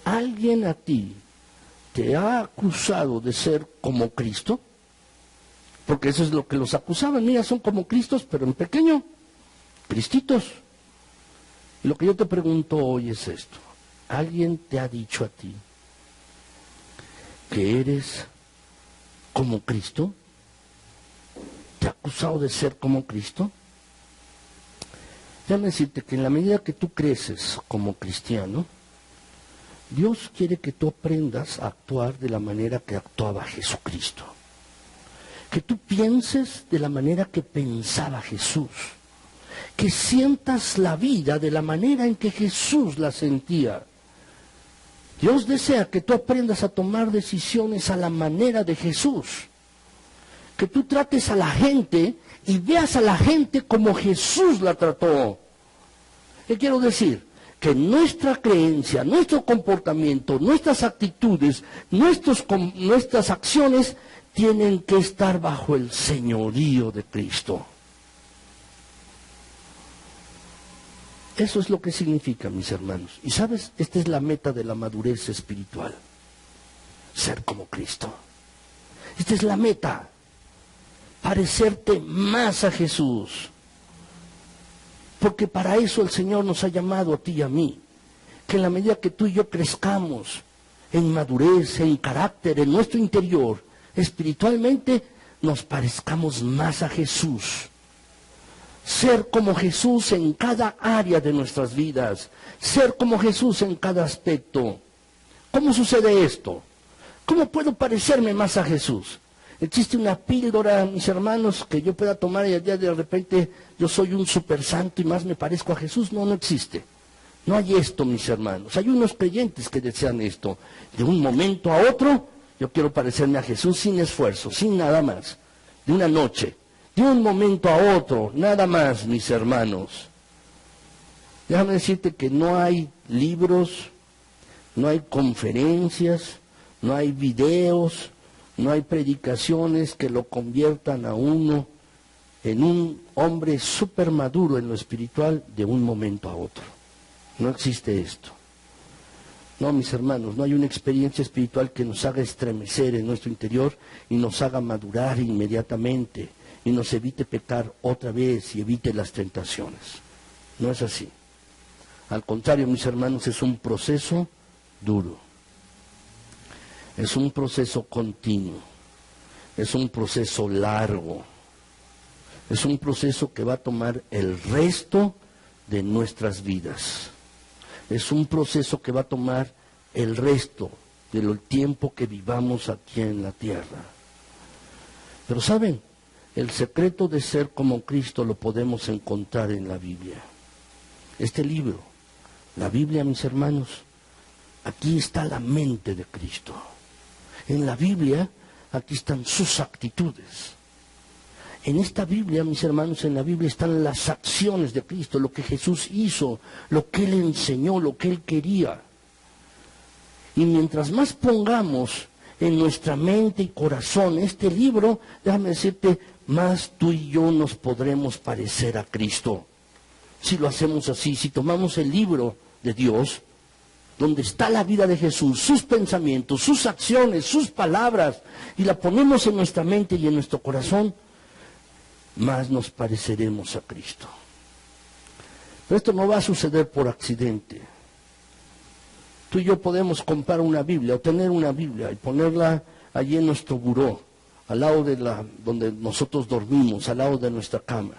¿alguien a ti te ha acusado de ser como Cristo? Porque eso es lo que los acusaban. Mira, son como Cristos, pero en pequeño, Cristitos. Y lo que yo te pregunto hoy es esto. ¿Alguien te ha dicho a ti que eres como Cristo? ¿Te ha acusado de ser como Cristo? Déjame decirte que en la medida que tú creces como cristiano, Dios quiere que tú aprendas a actuar de la manera que actuaba Jesucristo. Que tú pienses de la manera que pensaba Jesús. Que sientas la vida de la manera en que Jesús la sentía. Dios desea que tú aprendas a tomar decisiones a la manera de Jesús. Que tú trates a la gente y veas a la gente como Jesús la trató. ¿Qué quiero decir? Que nuestra creencia, nuestro comportamiento, nuestras actitudes, nuestras acciones tienen que estar bajo el señorío de Cristo. Eso es lo que significa, mis hermanos. Y sabes, esta es la meta de la madurez espiritual. Ser como Cristo. Esta es la meta. Parecerte más a Jesús. Porque para eso el Señor nos ha llamado a ti y a mí. Que en la medida que tú y yo crezcamos en madurez, en carácter, en nuestro interior, espiritualmente, nos parezcamos más a Jesús. Ser como Jesús en cada área de nuestras vidas. Ser como Jesús en cada aspecto. ¿Cómo sucede esto? ¿Cómo puedo parecerme más a Jesús? ¿Existe una píldora, mis hermanos, que yo pueda tomar y al día de repente yo soy un super santo y más me parezco a Jesús? No, no existe. No hay esto, mis hermanos. Hay unos creyentes que desean esto. De un momento a otro, yo quiero parecerme a Jesús sin esfuerzo, sin nada más. De una noche, de un momento a otro, nada más, mis hermanos. Déjame decirte que no hay libros, no hay conferencias, no hay videos, no hay predicaciones que lo conviertan a uno en un hombre súper maduro en lo espiritual de un momento a otro. No existe esto. No, mis hermanos, no hay una experiencia espiritual que nos haga estremecer en nuestro interior y nos haga madurar inmediatamente y nos evite pecar otra vez y evite las tentaciones. No es así. Al contrario, mis hermanos, es un proceso duro. Es un proceso continuo, es un proceso largo, es un proceso que va a tomar el resto de nuestras vidas. Es un proceso que va a tomar el resto del tiempo que vivamos aquí en la tierra. Pero ¿saben? El secreto de ser como Cristo lo podemos encontrar en la Biblia. Este libro, la Biblia, mis hermanos, aquí está la mente de Cristo. En la Biblia, aquí están sus actitudes. En esta Biblia, mis hermanos, en la Biblia están las acciones de Cristo, lo que Jesús hizo, lo que Él enseñó, lo que Él quería. Y mientras más pongamos en nuestra mente y corazón este libro, déjame decirte, más tú y yo nos podremos parecer a Cristo. Si lo hacemos así, si tomamos el libro de Dios, donde está la vida de Jesús, sus pensamientos, sus acciones, sus palabras, y la ponemos en nuestra mente y en nuestro corazón, más nos pareceremos a Cristo. Pero esto no va a suceder por accidente. Tú y yo podemos comprar una Biblia o tener una Biblia y ponerla allí en nuestro buró, al lado de donde nosotros dormimos, al lado de nuestra cama.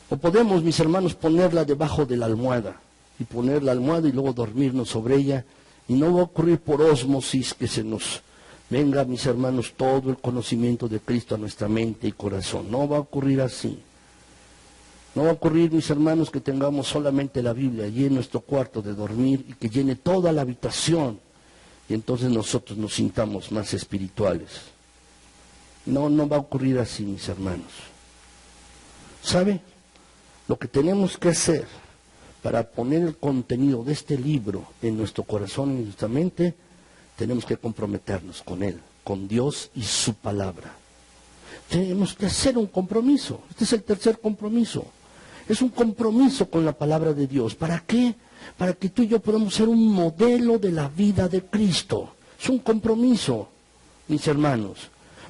O podemos, mis hermanos, ponerla debajo de la almohada y poner la almohada y luego dormirnos sobre ella. Y no va a ocurrir por ósmosis que se nos venga, mis hermanos, todo el conocimiento de Cristo a nuestra mente y corazón. No va a ocurrir así. No va a ocurrir, mis hermanos, que tengamos solamente la Biblia allí en nuestro cuarto de dormir y que llene toda la habitación. Y entonces nosotros nos sintamos más espirituales. No va a ocurrir así, mis hermanos. ¿Sabe? Lo que tenemos que hacer para poner el contenido de este libro en nuestro corazón y en nuestra mente, tenemos que comprometernos con Él, con Dios y su palabra. Tenemos que hacer un compromiso. Este es el tercer compromiso. Es un compromiso con la palabra de Dios. ¿Para qué? Para que tú y yo podamos ser un modelo de la vida de Cristo. Es un compromiso, mis hermanos.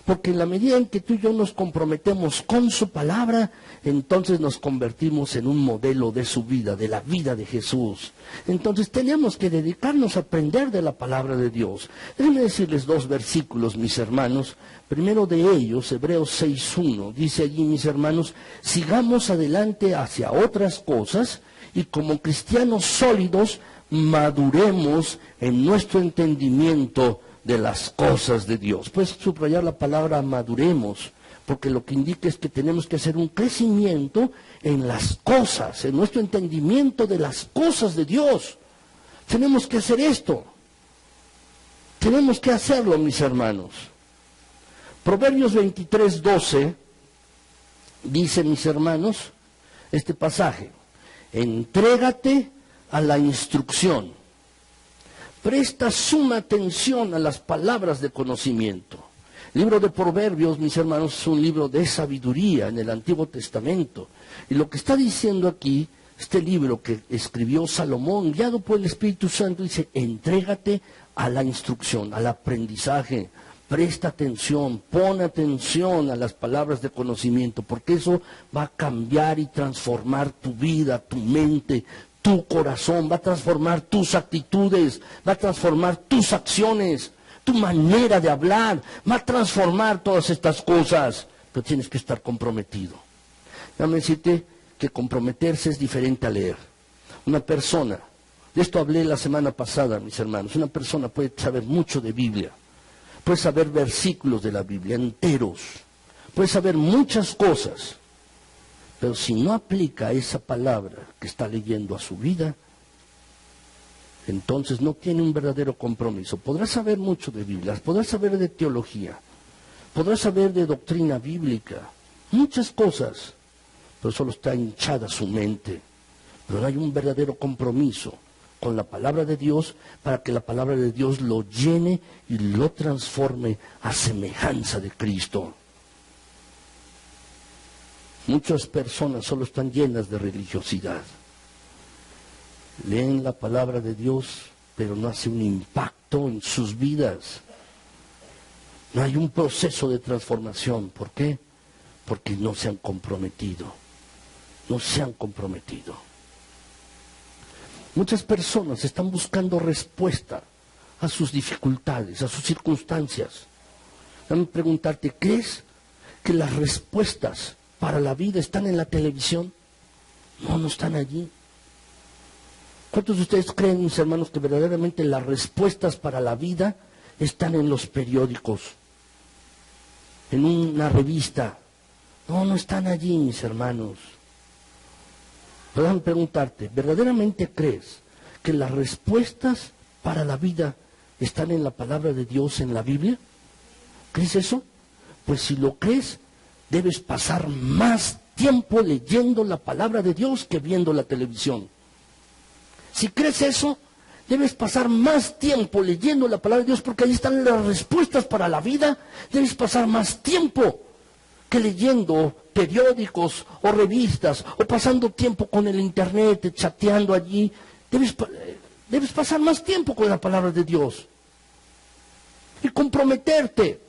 Porque en la medida en que tú y yo nos comprometemos con su palabra, entonces nos convertimos en un modelo de su vida, de la vida de Jesús. Entonces tenemos que dedicarnos a aprender de la palabra de Dios. Déjenme decirles 2 versículos, mis hermanos. Primero de ellos, Hebreos 6:1, dice allí, mis hermanos, sigamos adelante hacia otras cosas y como cristianos sólidos maduremos en nuestro entendimiento de las cosas de Dios. Puedes subrayar la palabra maduremos, porque lo que indica es que tenemos que hacer un crecimiento en las cosas, en nuestro entendimiento de las cosas de Dios. Tenemos que hacer esto. Tenemos que hacerlo, mis hermanos. Proverbios 23:12 dice, mis hermanos, este pasaje: entrégate a la instrucción. Presta suma atención a las palabras de conocimiento. El libro de Proverbios, mis hermanos, es un libro de sabiduría en el Antiguo Testamento. Y lo que está diciendo aquí, este libro que escribió Salomón, guiado por el Espíritu Santo, dice, entrégate a la instrucción, al aprendizaje. Presta atención, pon atención a las palabras de conocimiento, porque eso va a cambiar y transformar tu vida, tu mente, tu corazón, va a transformar tus actitudes, va a transformar tus acciones, tu manera de hablar, va a transformar todas estas cosas, pero tienes que estar comprometido. Déjame decirte que comprometerse es diferente a leer. Una persona, de esto hablé la semana pasada, mis hermanos, una persona puede saber mucho de Biblia, puede saber versículos de la Biblia enteros, puede saber muchas cosas, pero si no aplica esa palabra que está leyendo a su vida, entonces no tiene un verdadero compromiso. Podrá saber mucho de Biblia, podrá saber de teología, podrá saber de doctrina bíblica, muchas cosas, pero solo está hinchada su mente. Pero no hay un verdadero compromiso con la palabra de Dios para que la palabra de Dios lo llene y lo transforme a semejanza de Cristo. Muchas personas solo están llenas de religiosidad. Leen la palabra de Dios, pero no hace un impacto en sus vidas. No hay un proceso de transformación. ¿Por qué? Porque no se han comprometido. No se han comprometido. Muchas personas están buscando respuesta a sus dificultades, a sus circunstancias. Déjame preguntarte, ¿crees que las respuestas para la vida están en la televisión? No están allí. ¿Cuántos de ustedes creen, mis hermanos, que verdaderamente las respuestas para la vida están en los periódicos, en una revista? No están allí, mis hermanos. Pero déjame preguntarte, ¿verdaderamente crees que las respuestas para la vida están en la palabra de Dios, en la Biblia? ¿Crees eso? Pues si lo crees, debes pasar más tiempo leyendo la palabra de Dios que viendo la televisión. Si crees eso, debes pasar más tiempo leyendo la palabra de Dios porque ahí están las respuestas para la vida. Debes pasar más tiempo que leyendo periódicos o revistas o pasando tiempo con el internet, chateando allí. Debes pasar más tiempo con la palabra de Dios y comprometerte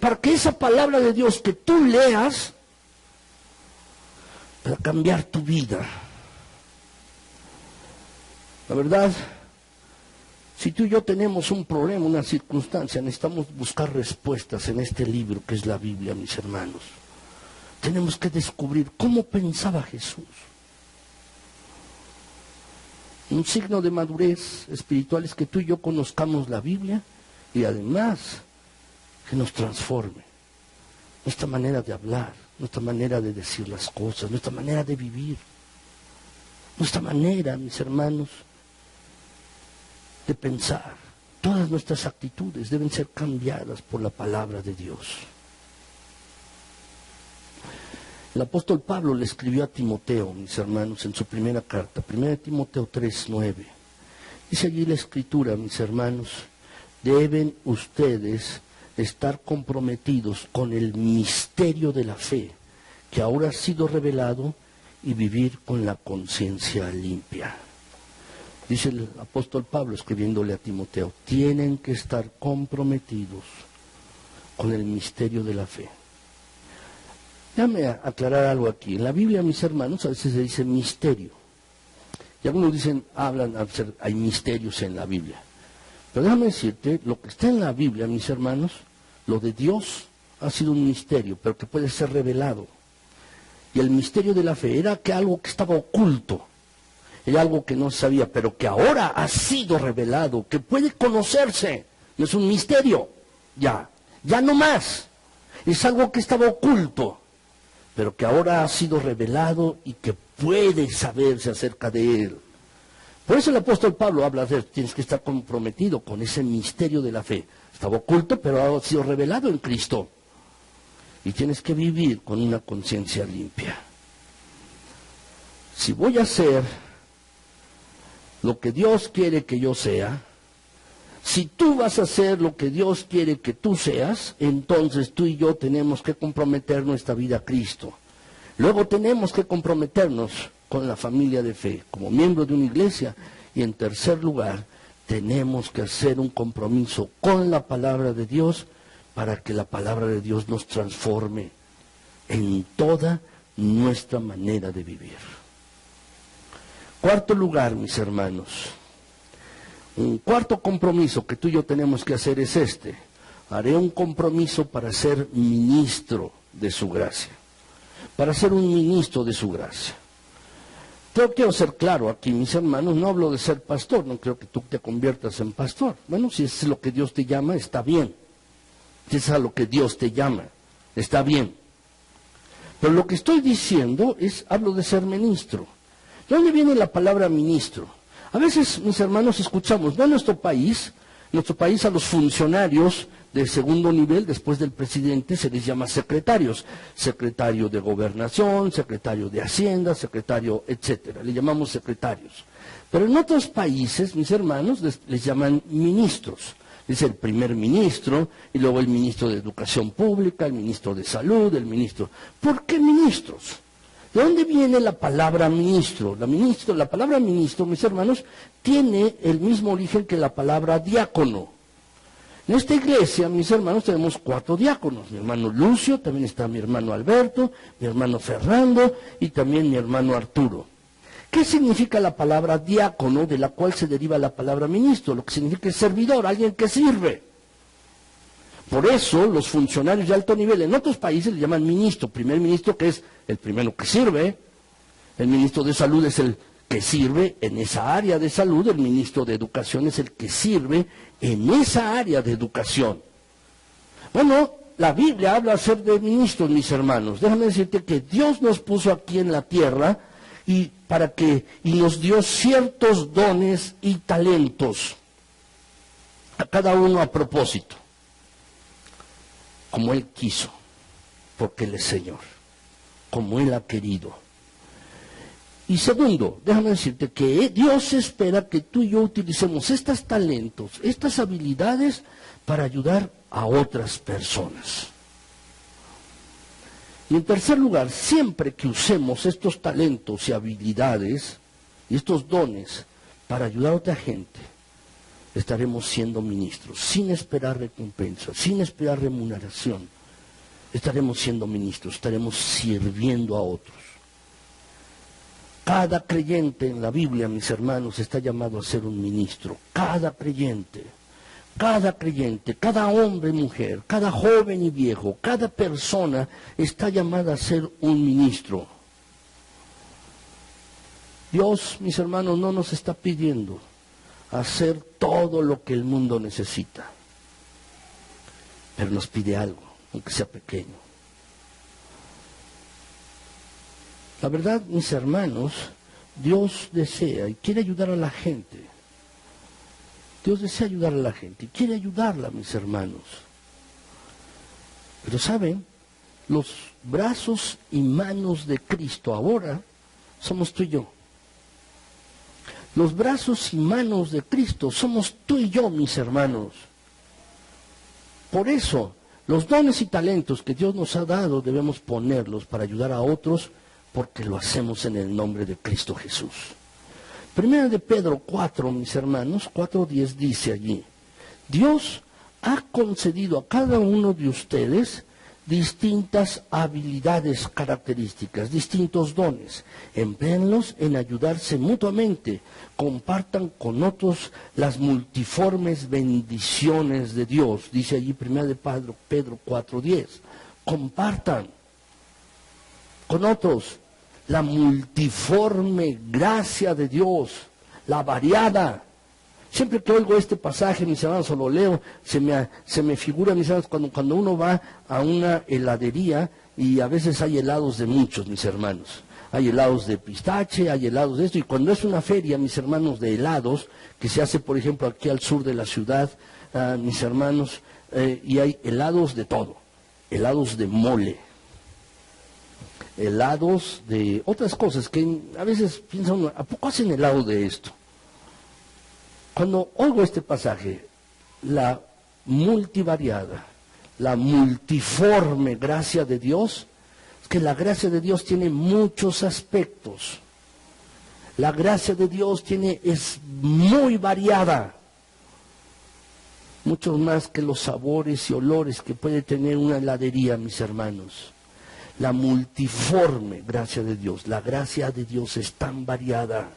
para que esa palabra de Dios que tú leas para cambiar tu vida. La verdad, Si tú y yo tenemos un problema, una circunstancia, necesitamos buscar respuestas en este libro que es la Biblia, mis hermanos. Tenemos que descubrir cómo pensaba Jesús. Un signo de madurez espiritual es que tú y yo conozcamos la Biblia y además que nos transforme nuestra manera de hablar, nuestra manera de decir las cosas, nuestra manera de vivir, nuestra manera, mis hermanos, de pensar. Todas nuestras actitudes deben ser cambiadas por la palabra de Dios. El apóstol Pablo le escribió a Timoteo, mis hermanos, en su primera carta, 1 Timoteo 3:9. Dice allí la escritura, mis hermanos, deben ustedes estar comprometidos con el misterio de la fe que ahora ha sido revelado y vivir con la conciencia limpia. Dice el apóstol Pablo escribiéndole a Timoteo, tienen que estar comprometidos con el misterio de la fe. Déjame aclarar algo aquí. En la Biblia, mis hermanos, a veces se dice misterio. Y algunos dicen, hay misterios en la Biblia. Pero déjame decirte, lo que está en la Biblia, mis hermanos, lo de Dios ha sido un misterio, pero que puede ser revelado. Y el misterio de la fe era que algo que estaba oculto, era algo que no se sabía, pero que ahora ha sido revelado, que puede conocerse. No es un misterio, ya no más. Es algo que estaba oculto, pero que ahora ha sido revelado y que puede saberse acerca de él. Por eso el apóstol Pablo habla de tienes que estar comprometido con ese misterio de la fe. Estaba oculto, pero ha sido revelado en Cristo. Y tienes que vivir con una conciencia limpia. Si voy a hacer lo que Dios quiere que yo sea, si tú vas a hacer lo que Dios quiere que tú seas, entonces tú y yo tenemos que comprometer nuestra vida a Cristo. Luego tenemos que comprometernos con la familia de fe, como miembro de una iglesia. Y en tercer lugar, tenemos que hacer un compromiso con la palabra de Dios para que la palabra de Dios nos transforme en toda nuestra manera de vivir. Cuarto lugar, mis hermanos. Un cuarto compromiso que tú y yo tenemos que hacer es este. Haré un compromiso para ser ministro de su gracia. Para ser un ministro de su gracia. Yo quiero ser claro aquí, mis hermanos, no hablo de ser pastor, no creo que tú te conviertas en pastor. Bueno, si es lo que Dios te llama, está bien. Si es a lo que Dios te llama, está bien. Pero lo que estoy diciendo hablo de ser ministro. ¿De dónde viene la palabra ministro? A veces, mis hermanos, escuchamos, en nuestro país a los funcionarios de segundo nivel, después del presidente, se les llama secretarios. Secretario de Gobernación, secretario de Hacienda, secretario, etcétera. Le llamamos secretarios. Pero en otros países, mis hermanos, les llaman ministros. Es el primer ministro, y luego el ministro de Educación Pública, el ministro de Salud, el ministro. ¿Por qué ministros? ¿De dónde viene la palabra ministro? La palabra ministro, mis hermanos, tiene el mismo origen que la palabra diácono. En esta iglesia, mis hermanos, tenemos 4 diáconos. Mi hermano Lucio, también está mi hermano Alberto, mi hermano Fernando y también mi hermano Arturo. ¿Qué significa la palabra diácono, de la cual se deriva la palabra ministro? Lo que significa es servidor, alguien que sirve. Por eso los funcionarios de alto nivel en otros países le llaman ministro. Primer ministro, que es el primero que sirve. El ministro de salud es el que sirve en esa área de salud. El ministro de educación es el que sirve en esa área de educación. Bueno, la Biblia habla acerca de ministros, mis hermanos. Déjame decirte que Dios nos puso aquí en la tierra y nos dio ciertos dones y talentos a cada uno a propósito, como Él quiso, porque Él es Señor, como Él ha querido. Y segundo, déjame decirte que Dios espera que tú y yo utilicemos estos talentos, estas habilidades para ayudar a otras personas. Y en tercer lugar, siempre que usemos estos talentos y habilidades y estos dones para ayudar a otra gente, estaremos siendo ministros, sin esperar recompensa, sin esperar remuneración. Estaremos siendo ministros, estaremos sirviendo a otros. Cada creyente en la Biblia, mis hermanos, está llamado a ser un ministro. Cada creyente, cada hombre y mujer, cada joven y viejo, cada persona está llamada a ser un ministro. Dios, mis hermanos, no nos está pidiendo hacer todo lo que el mundo necesita, pero nos pide algo, aunque sea pequeño. La verdad, mis hermanos, Dios desea y quiere ayudar a la gente. Dios desea ayudar a la gente y quiere ayudarla, mis hermanos. Pero ¿saben? Los brazos y manos de Cristo ahora somos tú y yo. Los brazos y manos de Cristo somos tú y yo, mis hermanos. Por eso, los dones y talentos que Dios nos ha dado debemos ponerlos para ayudar a otros, porque lo hacemos en el nombre de Cristo Jesús. Primera de Pedro 4, mis hermanos, 4:10 dice allí: Dios ha concedido a cada uno de ustedes distintas habilidades características, distintos dones. Empléenlos en ayudarse mutuamente. Compartan con otros las multiformes bendiciones de Dios. Dice allí primera de Pedro 4:10. Compartan con otros la multiforme gracia de Dios, la variada. Siempre que oigo este pasaje, mis hermanos, o lo leo, se me figura, mis hermanos, cuando uno va a una heladería y a veces hay helados de muchos, mis hermanos. Hay helados de pistache, hay helados de esto, y cuando es una feria, mis hermanos, de helados, que se hace, por ejemplo, aquí al sur de la ciudad, mis hermanos, y hay helados de todo, helados de mole, helados de otras cosas que a veces piensa uno, ¿a poco hacen helado de esto? Cuando oigo este pasaje, la multivariada, la multiforme gracia de Dios, es que la gracia de Dios tiene muchos aspectos. La gracia de Dios es muy variada, muchos más que los sabores y olores que puede tener una heladería, mis hermanos. La multiforme gracia de Dios, la gracia de Dios es tan variada.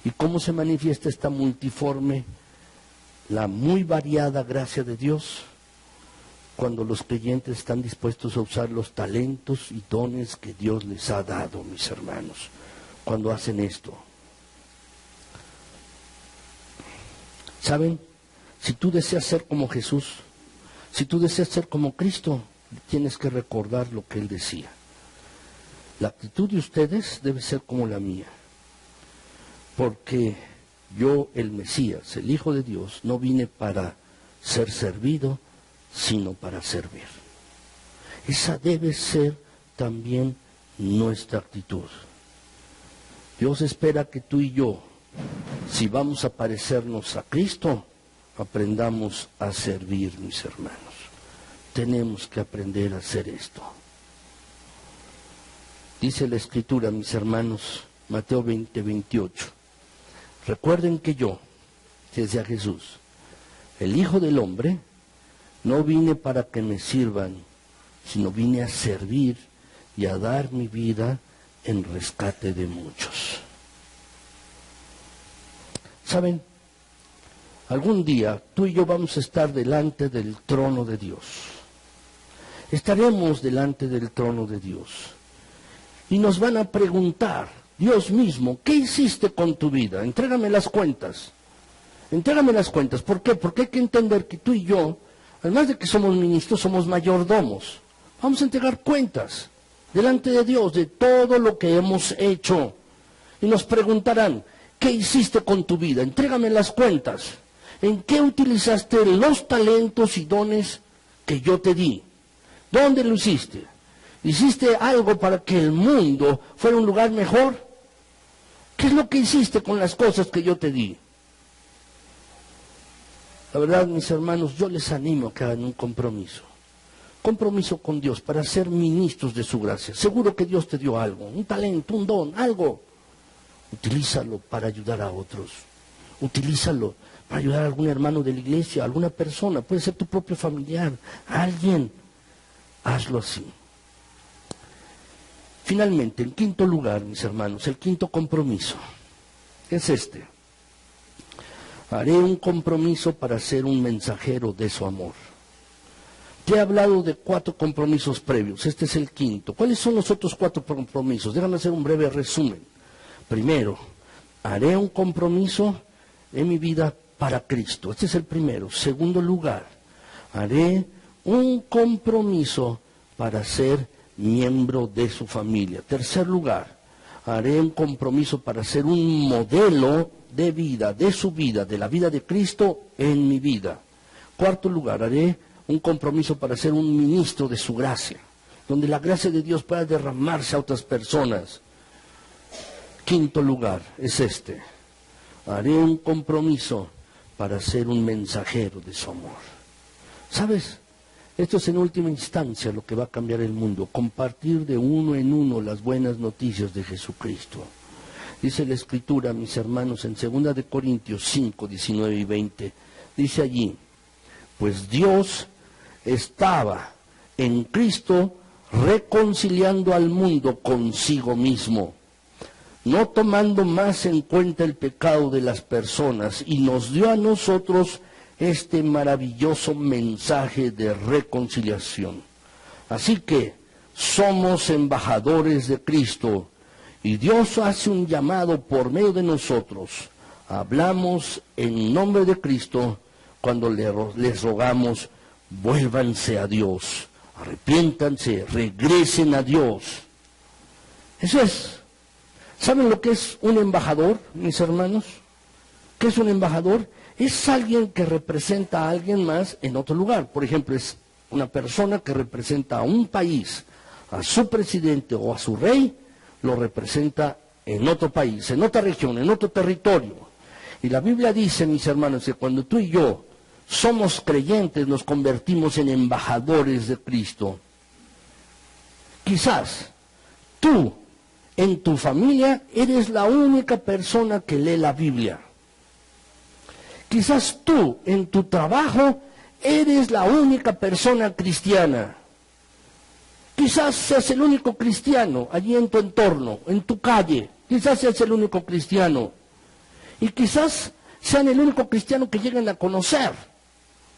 ¿Y cómo se manifiesta esta multiforme, la muy variada gracia de Dios? Cuando los creyentes están dispuestos a usar los talentos y dones que Dios les ha dado, mis hermanos. Cuando hacen esto. ¿Saben? Si tú deseas ser como Jesús, si tú deseas ser como Cristo, tienes que recordar lo que Él decía. La actitud de ustedes debe ser como la mía. Porque yo, el Mesías, el Hijo de Dios, no vine para ser servido, sino para servir. Esa debe ser también nuestra actitud. Dios espera que tú y yo, si vamos a parecernos a Cristo, aprendamos a servir, mis hermanos. Tenemos que aprender a hacer esto. Dice la Escritura, mis hermanos, Mateo 20:28. Recuerden que yo, decía Jesús, el Hijo del Hombre, no vine para que me sirvan, sino vine a servir y a dar mi vida en rescate de muchos. ¿Saben? Algún día tú y yo vamos a estar delante del trono de Dios. Estaremos delante del trono de Dios. Y nos van a preguntar, Dios mismo, ¿qué hiciste con tu vida? Entrégame las cuentas. Entrégame las cuentas. ¿Por qué? Porque hay que entender que tú y yo, además de que somos ministros, somos mayordomos. Vamos a entregar cuentas delante de Dios de todo lo que hemos hecho. Y nos preguntarán, ¿qué hiciste con tu vida? Entrégame las cuentas. ¿En qué utilizaste los talentos y dones que yo te di? ¿Dónde lo hiciste? ¿Hiciste algo para que el mundo fuera un lugar mejor? ¿Qué es lo que hiciste con las cosas que yo te di? La verdad, mis hermanos, yo les animo a que hagan un compromiso. Compromiso con Dios para ser ministros de su gracia. Seguro que Dios te dio algo, un talento, un don, algo. Utilízalo para ayudar a otros. Utilízalo para ayudar a algún hermano de la iglesia, a alguna persona. Puede ser tu propio familiar, a alguien. Hazlo así. Finalmente, en quinto lugar, mis hermanos, el quinto compromiso es este. Haré un compromiso para ser un mensajero de su amor. Te he hablado de 4 compromisos previos, este es el quinto. ¿Cuáles son los otros 4 compromisos? Déjame hacer un breve resumen. Primero, haré un compromiso en mi vida para Cristo. Este es el primero. Segundo lugar, haré un compromiso para ser miembro de su familia. Tercer lugar, haré un compromiso para ser un modelo de vida, de su vida, de la vida de Cristo en mi vida. Cuarto lugar, haré un compromiso para ser un ministro de su gracia, donde la gracia de Dios pueda derramarse a otras personas. Quinto lugar es este. Haré un compromiso para ser un mensajero de su amor. ¿Sabes? Esto es en última instancia lo que va a cambiar el mundo. Compartir de uno en uno las buenas noticias de Jesucristo. Dice la Escritura, mis hermanos, en 2 de Corintios 5, 19 y 20. Dice allí, pues Dios estaba en Cristo reconciliando al mundo consigo mismo, no tomando más en cuenta el pecado de las personas, y nos dio a nosotros este maravilloso mensaje de reconciliación. Así que somos embajadores de Cristo, y Dios hace un llamado por medio de nosotros. Hablamos en nombre de Cristo cuando les rogamos, vuélvanse a Dios, arrepiéntanse, regresen a Dios. Eso es. ¿Saben lo que es un embajador, mis hermanos? ¿Qué es un embajador? Es alguien que representa a alguien más en otro lugar. Por ejemplo, es una persona que representa a un país, a su presidente o a su rey, lo representa en otro país, en otra región, en otro territorio. Y la Biblia dice, mis hermanos, que cuando tú y yo somos creyentes, nos convertimos en embajadores de Cristo. Quizás tú, en tu familia, eres la única persona que lee la Biblia. Quizás tú, en tu trabajo, eres la única persona cristiana. Quizás seas el único cristiano allí en tu entorno, en tu calle. Quizás seas el único cristiano. Y quizás sean el único cristiano que lleguen a conocer.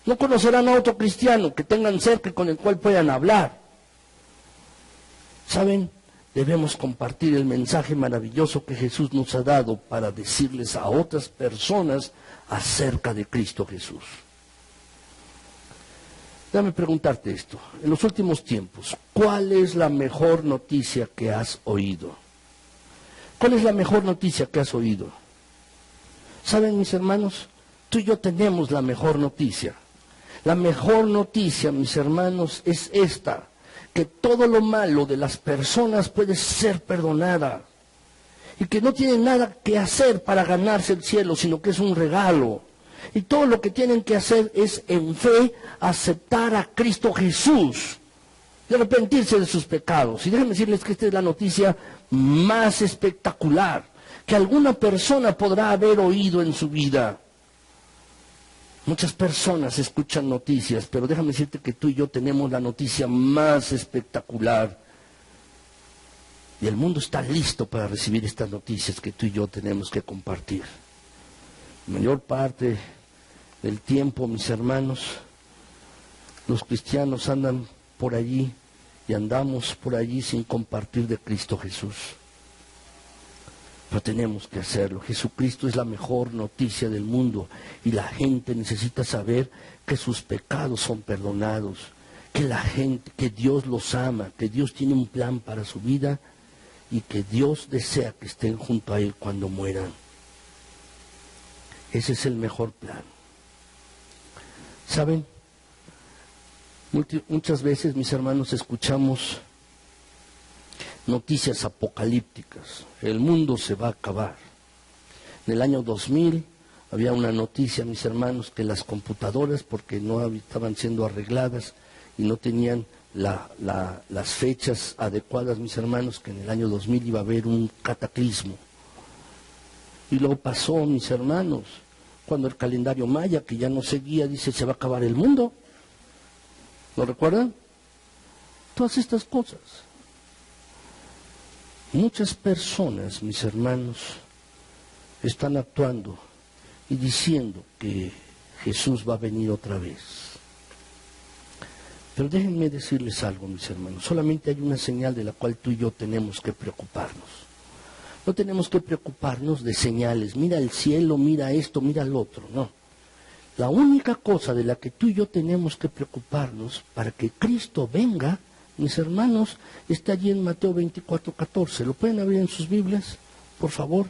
No conocerán a otro cristiano que tengan cerca y con el cual puedan hablar. ¿Saben? Debemos compartir el mensaje maravilloso que Jesús nos ha dado para decirles a otras personas acerca de Cristo Jesús. Déjame preguntarte esto. En los últimos tiempos, ¿cuál es la mejor noticia que has oído? ¿Cuál es la mejor noticia que has oído? ¿Saben, mis hermanos? Tú y yo tenemos la mejor noticia. La mejor noticia, mis hermanos, es esta, que todo lo malo de las personas puede ser perdonada y que no tienen nada que hacer para ganarse el cielo, sino que es un regalo. Y todo lo que tienen que hacer es en fe aceptar a Cristo Jesús y arrepentirse de sus pecados. Y déjenme decirles que esta es la noticia más espectacular que alguna persona podrá haber oído en su vida. Muchas personas escuchan noticias, pero déjame decirte que tú y yo tenemos la noticia más espectacular. Y el mundo está listo para recibir estas noticias que tú y yo tenemos que compartir. La mayor parte del tiempo, mis hermanos, los cristianos andan por allí y andamos por allí sin compartir de Cristo Jesús. Pero tenemos que hacerlo. Jesucristo es la mejor noticia del mundo y la gente necesita saber que sus pecados son perdonados, que Dios los ama, que Dios tiene un plan para su vida y que Dios desea que estén junto a Él cuando mueran. Ese es el mejor plan. ¿Saben? Muchas veces, mis hermanos, escuchamos noticias apocalípticas. El mundo se va a acabar. En el año 2000 había una noticia, mis hermanos, que las computadoras, porque no estaban siendo arregladas y no tenían las fechas adecuadas, mis hermanos, que en el año 2000 iba a haber un cataclismo. Y luego pasó, mis hermanos, cuando el calendario maya, que ya no seguía, dice, se va a acabar el mundo. ¿Lo recuerdan? Todas estas cosas. Muchas personas, mis hermanos, están actuando y diciendo que Jesús va a venir otra vez. Pero déjenme decirles algo, mis hermanos. Solamente hay una señal de la cual tú y yo tenemos que preocuparnos. No tenemos que preocuparnos de señales. Mira el cielo, mira esto, mira el otro. No. La única cosa de la que tú y yo tenemos que preocuparnos para que Cristo venga, mis hermanos, está allí en Mateo 24:14. ¿Lo pueden abrir en sus Biblias? Por favor,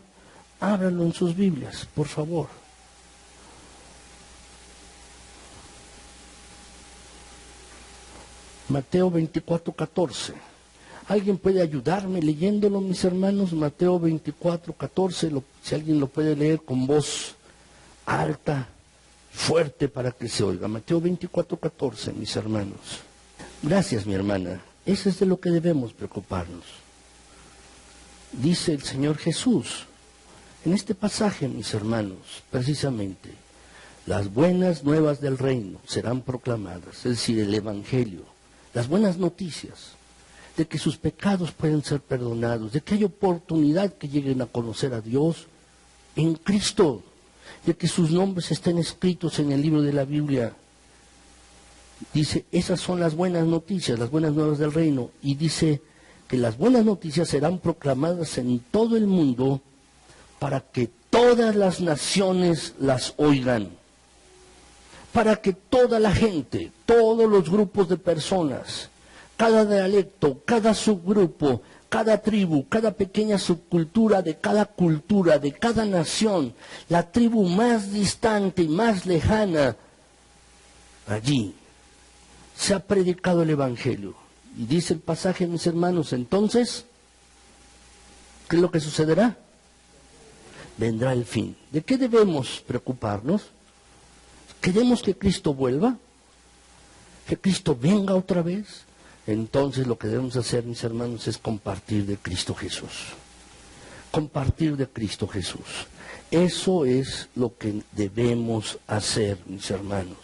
ábranlo en sus Biblias, por favor. Mateo 24:14. ¿Alguien puede ayudarme leyéndolo, mis hermanos? Mateo 24:14, si alguien lo puede leer con voz alta, fuerte para que se oiga. Mateo 24:14, mis hermanos. Gracias, mi hermana. Eso es de lo que debemos preocuparnos. Dice el Señor Jesús, en este pasaje, mis hermanos, precisamente, las buenas nuevas del reino serán proclamadas, es decir, el Evangelio, las buenas noticias, de que sus pecados pueden ser perdonados, de que hay oportunidad que lleguen a conocer a Dios en Cristo, de que sus nombres estén escritos en el libro de la Biblia. Dice, esas son las buenas noticias, las buenas nuevas del reino. Y dice que las buenas noticias serán proclamadas en todo el mundo para que todas las naciones las oigan. Para que toda la gente, todos los grupos de personas, cada dialecto, cada subgrupo, cada tribu, cada pequeña subcultura de cada nación, la tribu más distante y más lejana, allí se ha predicado el Evangelio. Y dice el pasaje, mis hermanos, entonces, ¿qué es lo que sucederá? Vendrá el fin. ¿De qué debemos preocuparnos? ¿Queremos que Cristo vuelva? ¿Que Cristo venga otra vez? Entonces lo que debemos hacer, mis hermanos, es compartir de Cristo Jesús. Compartir de Cristo Jesús. Eso es lo que debemos hacer, mis hermanos.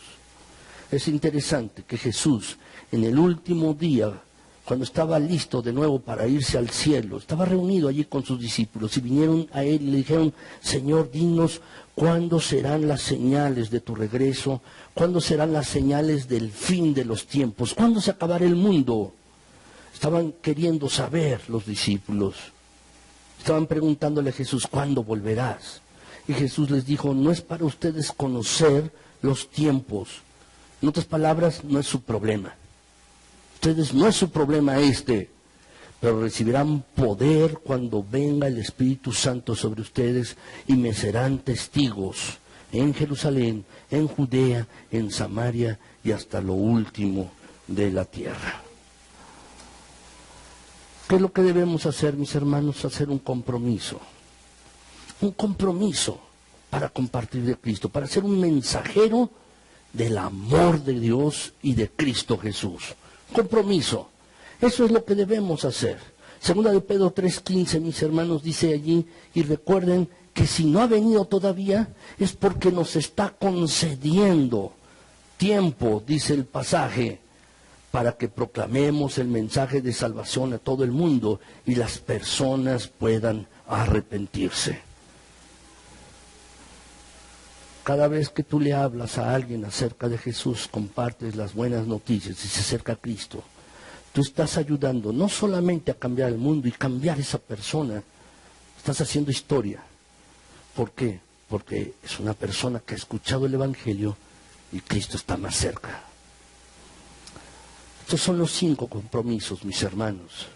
Es interesante que Jesús, en el último día, cuando estaba listo de nuevo para irse al cielo, estaba reunido allí con sus discípulos y vinieron a él y le dijeron, Señor, dinos cuándo serán las señales de tu regreso, cuándo serán las señales del fin de los tiempos, cuándo se acabará el mundo. Estaban queriendo saber los discípulos, estaban preguntándole a Jesús, ¿cuándo volverás? Y Jesús les dijo, no es para ustedes conocer los tiempos. En otras palabras, no es su problema. Ustedes no es su problema pero recibirán poder cuando venga el Espíritu Santo sobre ustedes y me serán testigos en Jerusalén, en Judea, en Samaria y hasta lo último de la tierra. ¿Qué es lo que debemos hacer, mis hermanos? Hacer un compromiso para compartir de Cristo, para ser un mensajero del amor de Dios y de Cristo Jesús. Compromiso. Eso es lo que debemos hacer. Segunda de Pedro 3:15, mis hermanos, dice allí, y recuerden que si no ha venido todavía es porque nos está concediendo tiempo, dice el pasaje, para que proclamemos el mensaje de salvación a todo el mundo y las personas puedan arrepentirse. Cada vez que tú le hablas a alguien acerca de Jesús, compartes las buenas noticias y se acerca a Cristo, tú estás ayudando no solamente a cambiar el mundo y cambiar esa persona, estás haciendo historia. ¿Por qué? Porque es una persona que ha escuchado el Evangelio y Cristo está más cerca. Estos son los 5 compromisos, mis hermanos,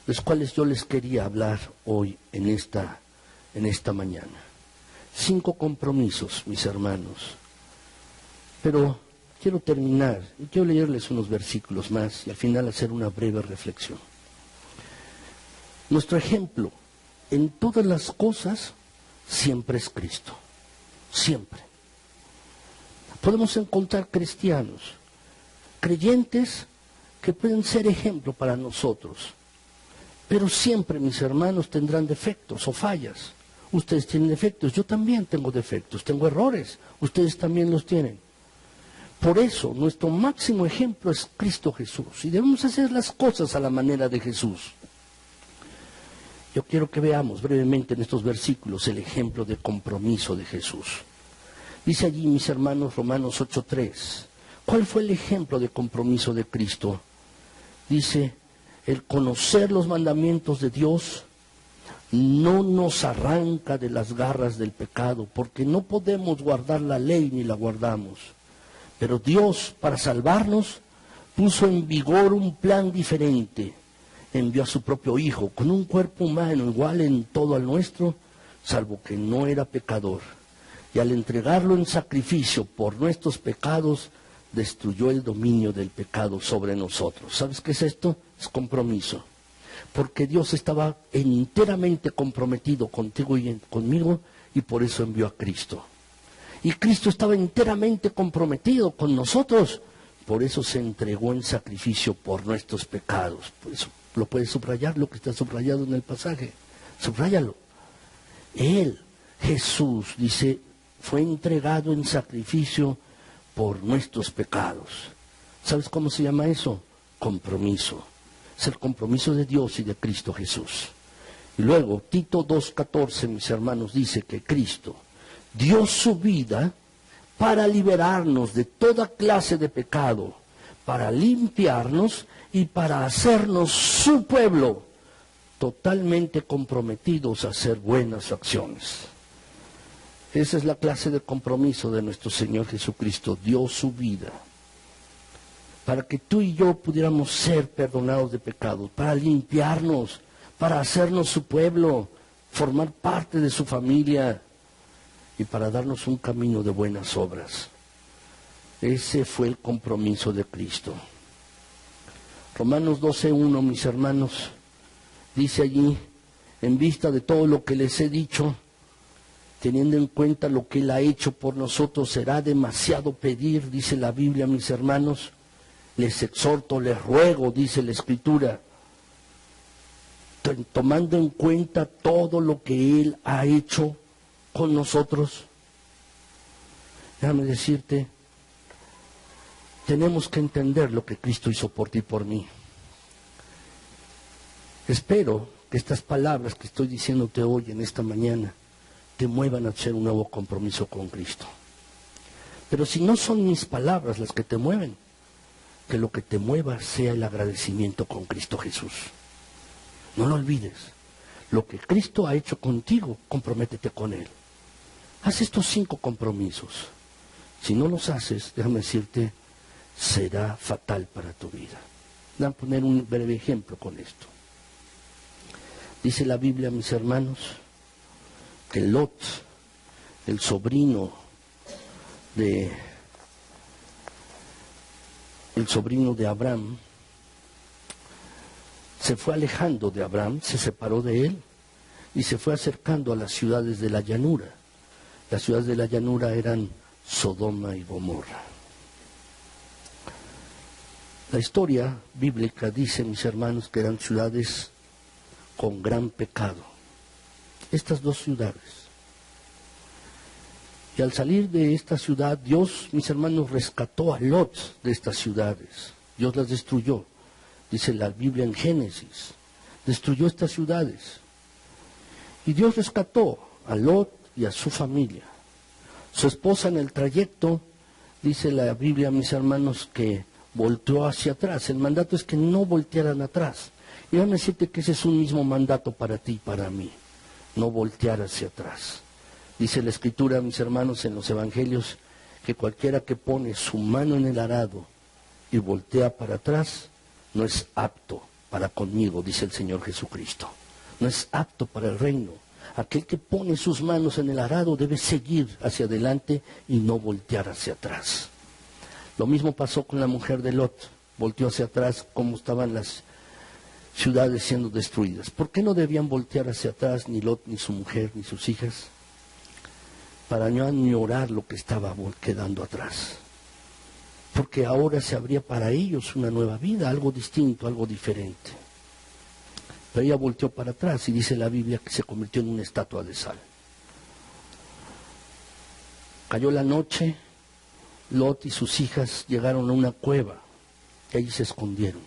los cuales yo les quería hablar hoy en esta mañana. 5 compromisos, mis hermanos. Pero quiero terminar y quiero leerles unos versículos más y al final hacer una breve reflexión. Nuestro ejemplo en todas las cosas siempre es Cristo. Siempre. Podemos encontrar cristianos, creyentes que pueden ser ejemplo para nosotros. Pero siempre, mis hermanos, tendrán defectos o fallas. Ustedes tienen defectos, yo también tengo defectos, tengo errores, ustedes también los tienen. Por eso, nuestro máximo ejemplo es Cristo Jesús, y debemos hacer las cosas a la manera de Jesús. Yo quiero que veamos brevemente en estos versículos el ejemplo de compromiso de Jesús. Dice allí, mis hermanos, Romanos 8:3, ¿cuál fue el ejemplo de compromiso de Cristo? Dice, el conocer los mandamientos de Dios no nos arranca de las garras del pecado, porque no podemos guardar la ley ni la guardamos. Pero Dios, para salvarnos, puso en vigor un plan diferente. Envió a su propio Hijo, con un cuerpo humano igual en todo al nuestro, salvo que no era pecador. Y al entregarlo en sacrificio por nuestros pecados, destruyó el dominio del pecado sobre nosotros. ¿Sabes qué es esto? Es compromiso. Porque Dios estaba enteramente comprometido contigo y conmigo, y por eso envió a Cristo. Y Cristo estaba enteramente comprometido con nosotros, por eso se entregó en sacrificio por nuestros pecados. Por eso lo puedes subrayar, lo que está subrayado en el pasaje. Subráyalo. Él, Jesús, dice, fue entregado en sacrificio por nuestros pecados. ¿Sabes cómo se llama eso? Compromiso. Es el compromiso de Dios y de Cristo Jesús. Y luego, Tito 2:14, mis hermanos, dice que Cristo dio su vida para liberarnos de toda clase de pecado, para limpiarnos y para hacernos su pueblo, totalmente comprometidos a hacer buenas acciones. Esa es la clase de compromiso de nuestro Señor Jesucristo. Dio su vida para que tú y yo pudiéramos ser perdonados de pecados, para limpiarnos, para hacernos su pueblo, formar parte de su familia y para darnos un camino de buenas obras. Ese fue el compromiso de Cristo. Romanos 12:1, mis hermanos, dice allí, en vista de todo lo que les he dicho, teniendo en cuenta lo que Él ha hecho por nosotros, será demasiado pedir, dice la Biblia, mis hermanos. Les exhorto, les ruego, dice la Escritura, tomando en cuenta todo lo que Él ha hecho con nosotros. Déjame decirte, tenemos que entender lo que Cristo hizo por ti y por mí. Espero que estas palabras que estoy diciéndote hoy, en esta mañana, te muevan a hacer un nuevo compromiso con Cristo. Pero si no son mis palabras las que te mueven, que lo que te mueva sea el agradecimiento con Cristo Jesús. No lo olvides. Lo que Cristo ha hecho contigo, comprométete con Él. Haz estos 5 compromisos. Si no los haces, déjame decirte, será fatal para tu vida. Voy a poner un breve ejemplo con esto. Dice la Biblia, mis hermanos, que Lot, el sobrino de Abraham, se fue alejando de Abraham, se separó de él y se fue acercando a las ciudades de la llanura. Las ciudades de la llanura eran Sodoma y Gomorra. La historia bíblica dice, mis hermanos, que eran ciudades con gran pecado. Estas 2 ciudades. Y al salir de esta ciudad, Dios, mis hermanos, rescató a Lot de estas ciudades. Dios las destruyó. Dice la Biblia en Génesis. Destruyó estas ciudades. Y Dios rescató a Lot y a su familia. Su esposa en el trayecto, dice la Biblia, mis hermanos, que volteó hacia atrás. El mandato es que no voltearan atrás. Y déjame decirte que ese es un mismo mandato para ti y para mí. No voltear hacia atrás. Dice la Escritura, mis hermanos, en los Evangelios, que cualquiera que pone su mano en el arado y voltea para atrás, no es apto para conmigo, dice el Señor Jesucristo. No es apto para el reino. Aquel que pone sus manos en el arado debe seguir hacia adelante y no voltear hacia atrás. Lo mismo pasó con la mujer de Lot. Volteó hacia atrás como estaban las ciudades siendo destruidas. ¿Por qué no debían voltear hacia atrás ni Lot, ni su mujer, ni sus hijas? Para no añorar lo que estaba quedando atrás. Porque ahora se abría para ellos una nueva vida, algo distinto, algo diferente. Pero ella volteó para atrás y dice la Biblia que se convirtió en una estatua de sal. Cayó la noche, Lot y sus hijas llegaron a una cueva y allí se escondieron.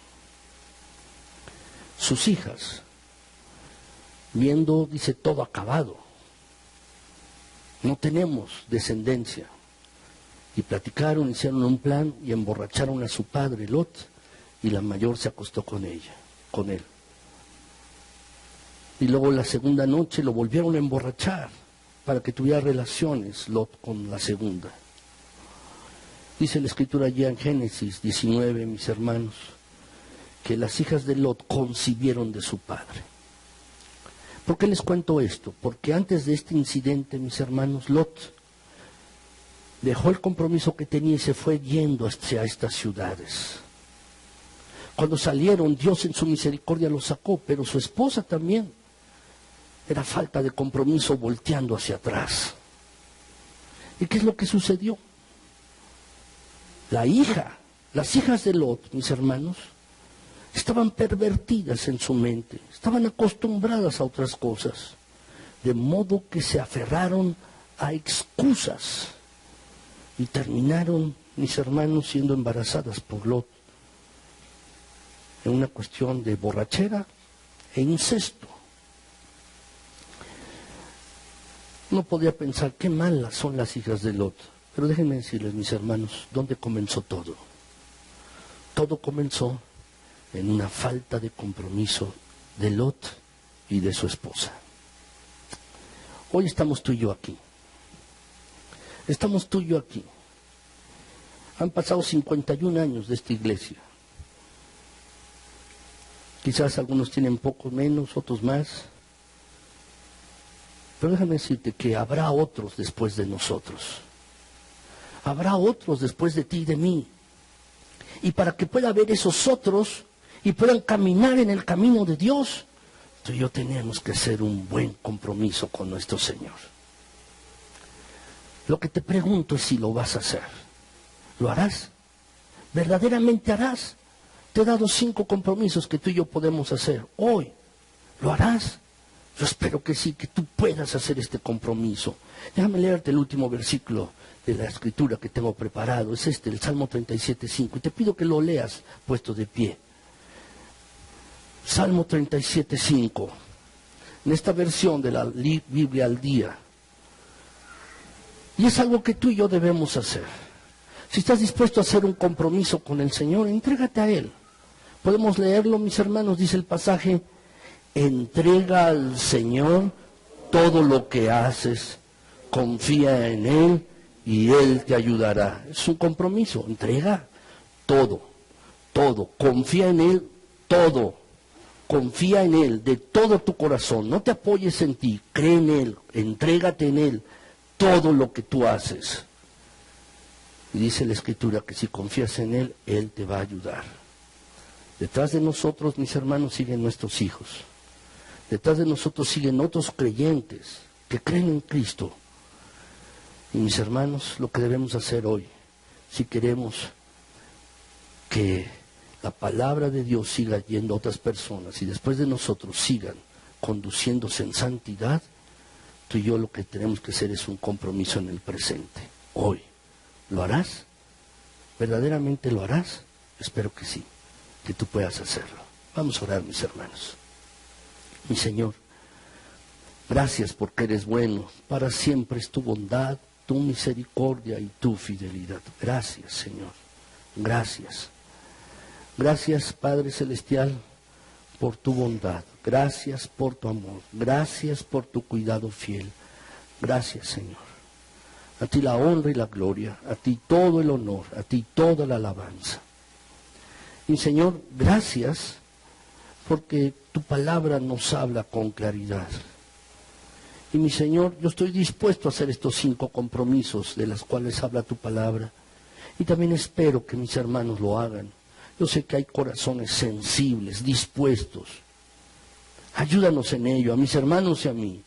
Sus hijas viendo, dice, todo acabado. No tenemos descendencia. Y platicaron, hicieron un plan y emborracharon a su padre, Lot, y la mayor se acostó con ella, con él. Y luego la segunda noche lo volvieron a emborrachar para que tuviera relaciones Lot con la segunda. Dice la escritura allá en Génesis 19, mis hermanos, que las hijas de Lot concibieron de su padre. ¿Por qué les cuento esto? Porque antes de este incidente, mis hermanos, Lot dejó el compromiso que tenía y se fue yendo hacia estas ciudades. Cuando salieron, Dios en su misericordia los sacó, pero su esposa también. Era falta de compromiso volteando hacia atrás. ¿Y qué es lo que sucedió? Las hijas de Lot, mis hermanos, estaban pervertidas en su mente, estaban acostumbradas a otras cosas, de modo que se aferraron a excusas y terminaron, mis hermanos, siendo embarazadas por Lot, en una cuestión de borrachera e incesto. Uno podría pensar, qué malas son las hijas de Lot, pero déjenme decirles, mis hermanos, ¿dónde comenzó todo? Todo comenzó en una falta de compromiso de Lot y de su esposa. Hoy estamos tú y yo aquí. Estamos tú y yo aquí. Han pasado 51 años de esta iglesia. Quizás algunos tienen poco menos, otros más. Pero déjame decirte que habrá otros después de nosotros. Habrá otros después de ti y de mí. Y para que pueda haber esos otros y puedan caminar en el camino de Dios, tú y yo tenemos que hacer un buen compromiso con nuestro Señor. Lo que te pregunto es si lo vas a hacer. ¿Lo harás? ¿Verdaderamente harás? Te he dado 5 compromisos que tú y yo podemos hacer hoy. ¿Lo harás? Yo espero que sí, que tú puedas hacer este compromiso. Déjame leerte el último versículo de la escritura que tengo preparado. Es el Salmo 37:5. Y te pido que lo leas puesto de pie. Salmo 37:5. En esta versión de la Biblia al día. Y es algo que tú y yo debemos hacer. Si estás dispuesto a hacer un compromiso con el Señor, entrégate a Él. Podemos leerlo, mis hermanos, dice el pasaje: entrega al Señor todo lo que haces, confía en Él y Él te ayudará. Es un compromiso, entrega todo, confía en Él, todo, confía en Él de todo tu corazón, no te apoyes en ti, cree en Él, entrégate en Él, todo lo que tú haces. Y dice la Escritura que si confías en Él, Él te va a ayudar. Detrás de nosotros, mis hermanos, siguen nuestros hijos. Detrás de nosotros siguen otros creyentes que creen en Cristo. Y mis hermanos, lo que debemos hacer hoy, si queremos que la palabra de Dios siga yendo a otras personas y después de nosotros sigan conduciéndose en santidad, tú y yo lo que tenemos que hacer es un compromiso en el presente, hoy. ¿Lo harás? ¿Verdaderamente lo harás? Espero que sí, que tú puedas hacerlo. Vamos a orar, mis hermanos. Mi Señor, gracias porque eres bueno, para siempre es tu bondad, tu misericordia y tu fidelidad. Gracias, Señor, gracias. Gracias, Padre Celestial, por tu bondad, gracias por tu amor, gracias por tu cuidado fiel. Gracias, Señor. A ti la honra y la gloria, a ti todo el honor, a ti toda la alabanza. Y Señor, gracias porque tu palabra nos habla con claridad. Y mi Señor, yo estoy dispuesto a hacer estos 5 compromisos de los cuales habla tu palabra. Y también espero que mis hermanos lo hagan. Yo sé que hay corazones sensibles, dispuestos. Ayúdanos en ello, a mis hermanos y a mí.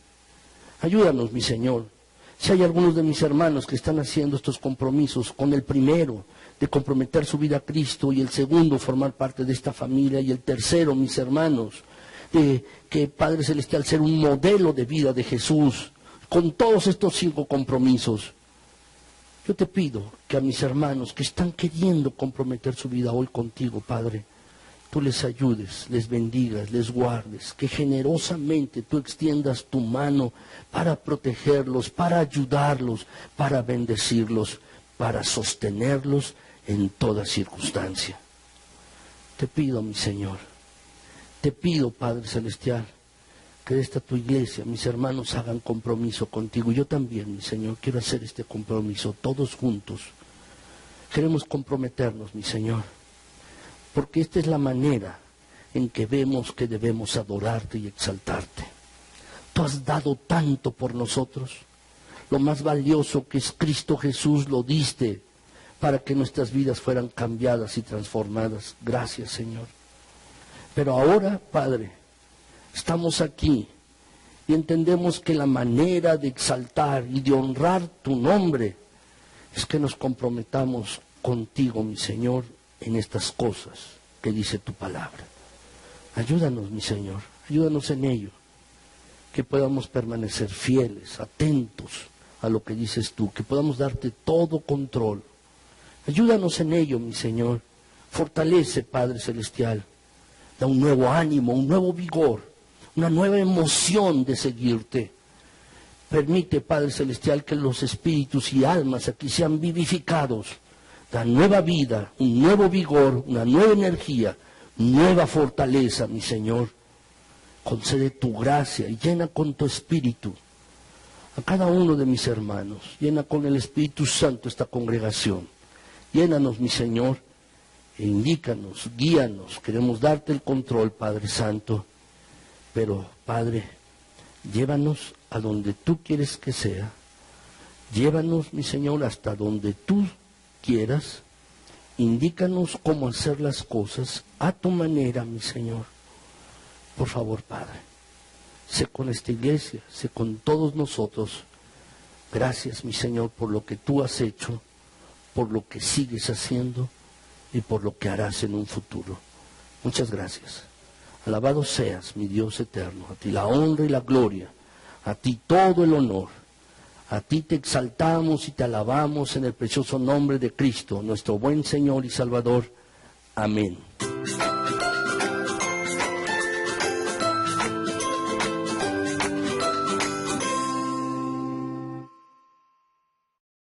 Ayúdanos, mi Señor. Si hay algunos de mis hermanos que están haciendo estos compromisos, con el primero, de comprometer su vida a Cristo, y el segundo, formar parte de esta familia, y el tercero, mis hermanos, de que Padre Celestial, ser un modelo de vida de Jesús, con todos estos 5 compromisos, yo te pido que a mis hermanos que están queriendo comprometer su vida hoy contigo, Padre, tú les ayudes, les bendigas, les guardes, que generosamente tú extiendas tu mano para protegerlos, para ayudarlos, para bendecirlos, para sostenerlos en toda circunstancia. Te pido, mi Señor, te pido, Padre Celestial, que de esta tu iglesia, mis hermanos hagan compromiso contigo. Yo también, mi Señor, quiero hacer este compromiso, todos juntos. Queremos comprometernos, mi Señor, porque esta es la manera en que vemos que debemos adorarte y exaltarte. Tú has dado tanto por nosotros, lo más valioso que es Cristo Jesús lo diste para que nuestras vidas fueran cambiadas y transformadas. Gracias, Señor. Pero ahora, Padre, estamos aquí y entendemos que la manera de exaltar y de honrar tu nombre es que nos comprometamos contigo, mi Señor, en estas cosas que dice tu palabra. Ayúdanos, mi Señor, ayúdanos en ello, que podamos permanecer fieles, atentos a lo que dices tú, que podamos darte todo control. Ayúdanos en ello, mi Señor. Fortalece, Padre Celestial, da un nuevo ánimo, un nuevo vigor, una nueva emoción de seguirte. Permite, Padre Celestial, que los espíritus y almas aquí sean vivificados. Da nueva vida, un nuevo vigor, una nueva energía, nueva fortaleza, mi Señor. Concede tu gracia y llena con tu espíritu a cada uno de mis hermanos. Llena con el Espíritu Santo esta congregación. Llénanos, mi Señor, e indícanos, guíanos. Queremos darte el control, Padre Santo. Pero, Padre, llévanos a donde tú quieres que sea. Llévanos, mi Señor, hasta donde tú quieras. Indícanos cómo hacer las cosas a tu manera, mi Señor. Por favor, Padre, sé con esta iglesia, sé con todos nosotros. Gracias, mi Señor, por lo que tú has hecho, por lo que sigues haciendo y por lo que harás en un futuro. Muchas gracias. Alabado seas, mi Dios eterno. A ti la honra y la gloria, a ti todo el honor. A ti te exaltamos y te alabamos en el precioso nombre de Cristo, nuestro buen Señor y Salvador. Amén.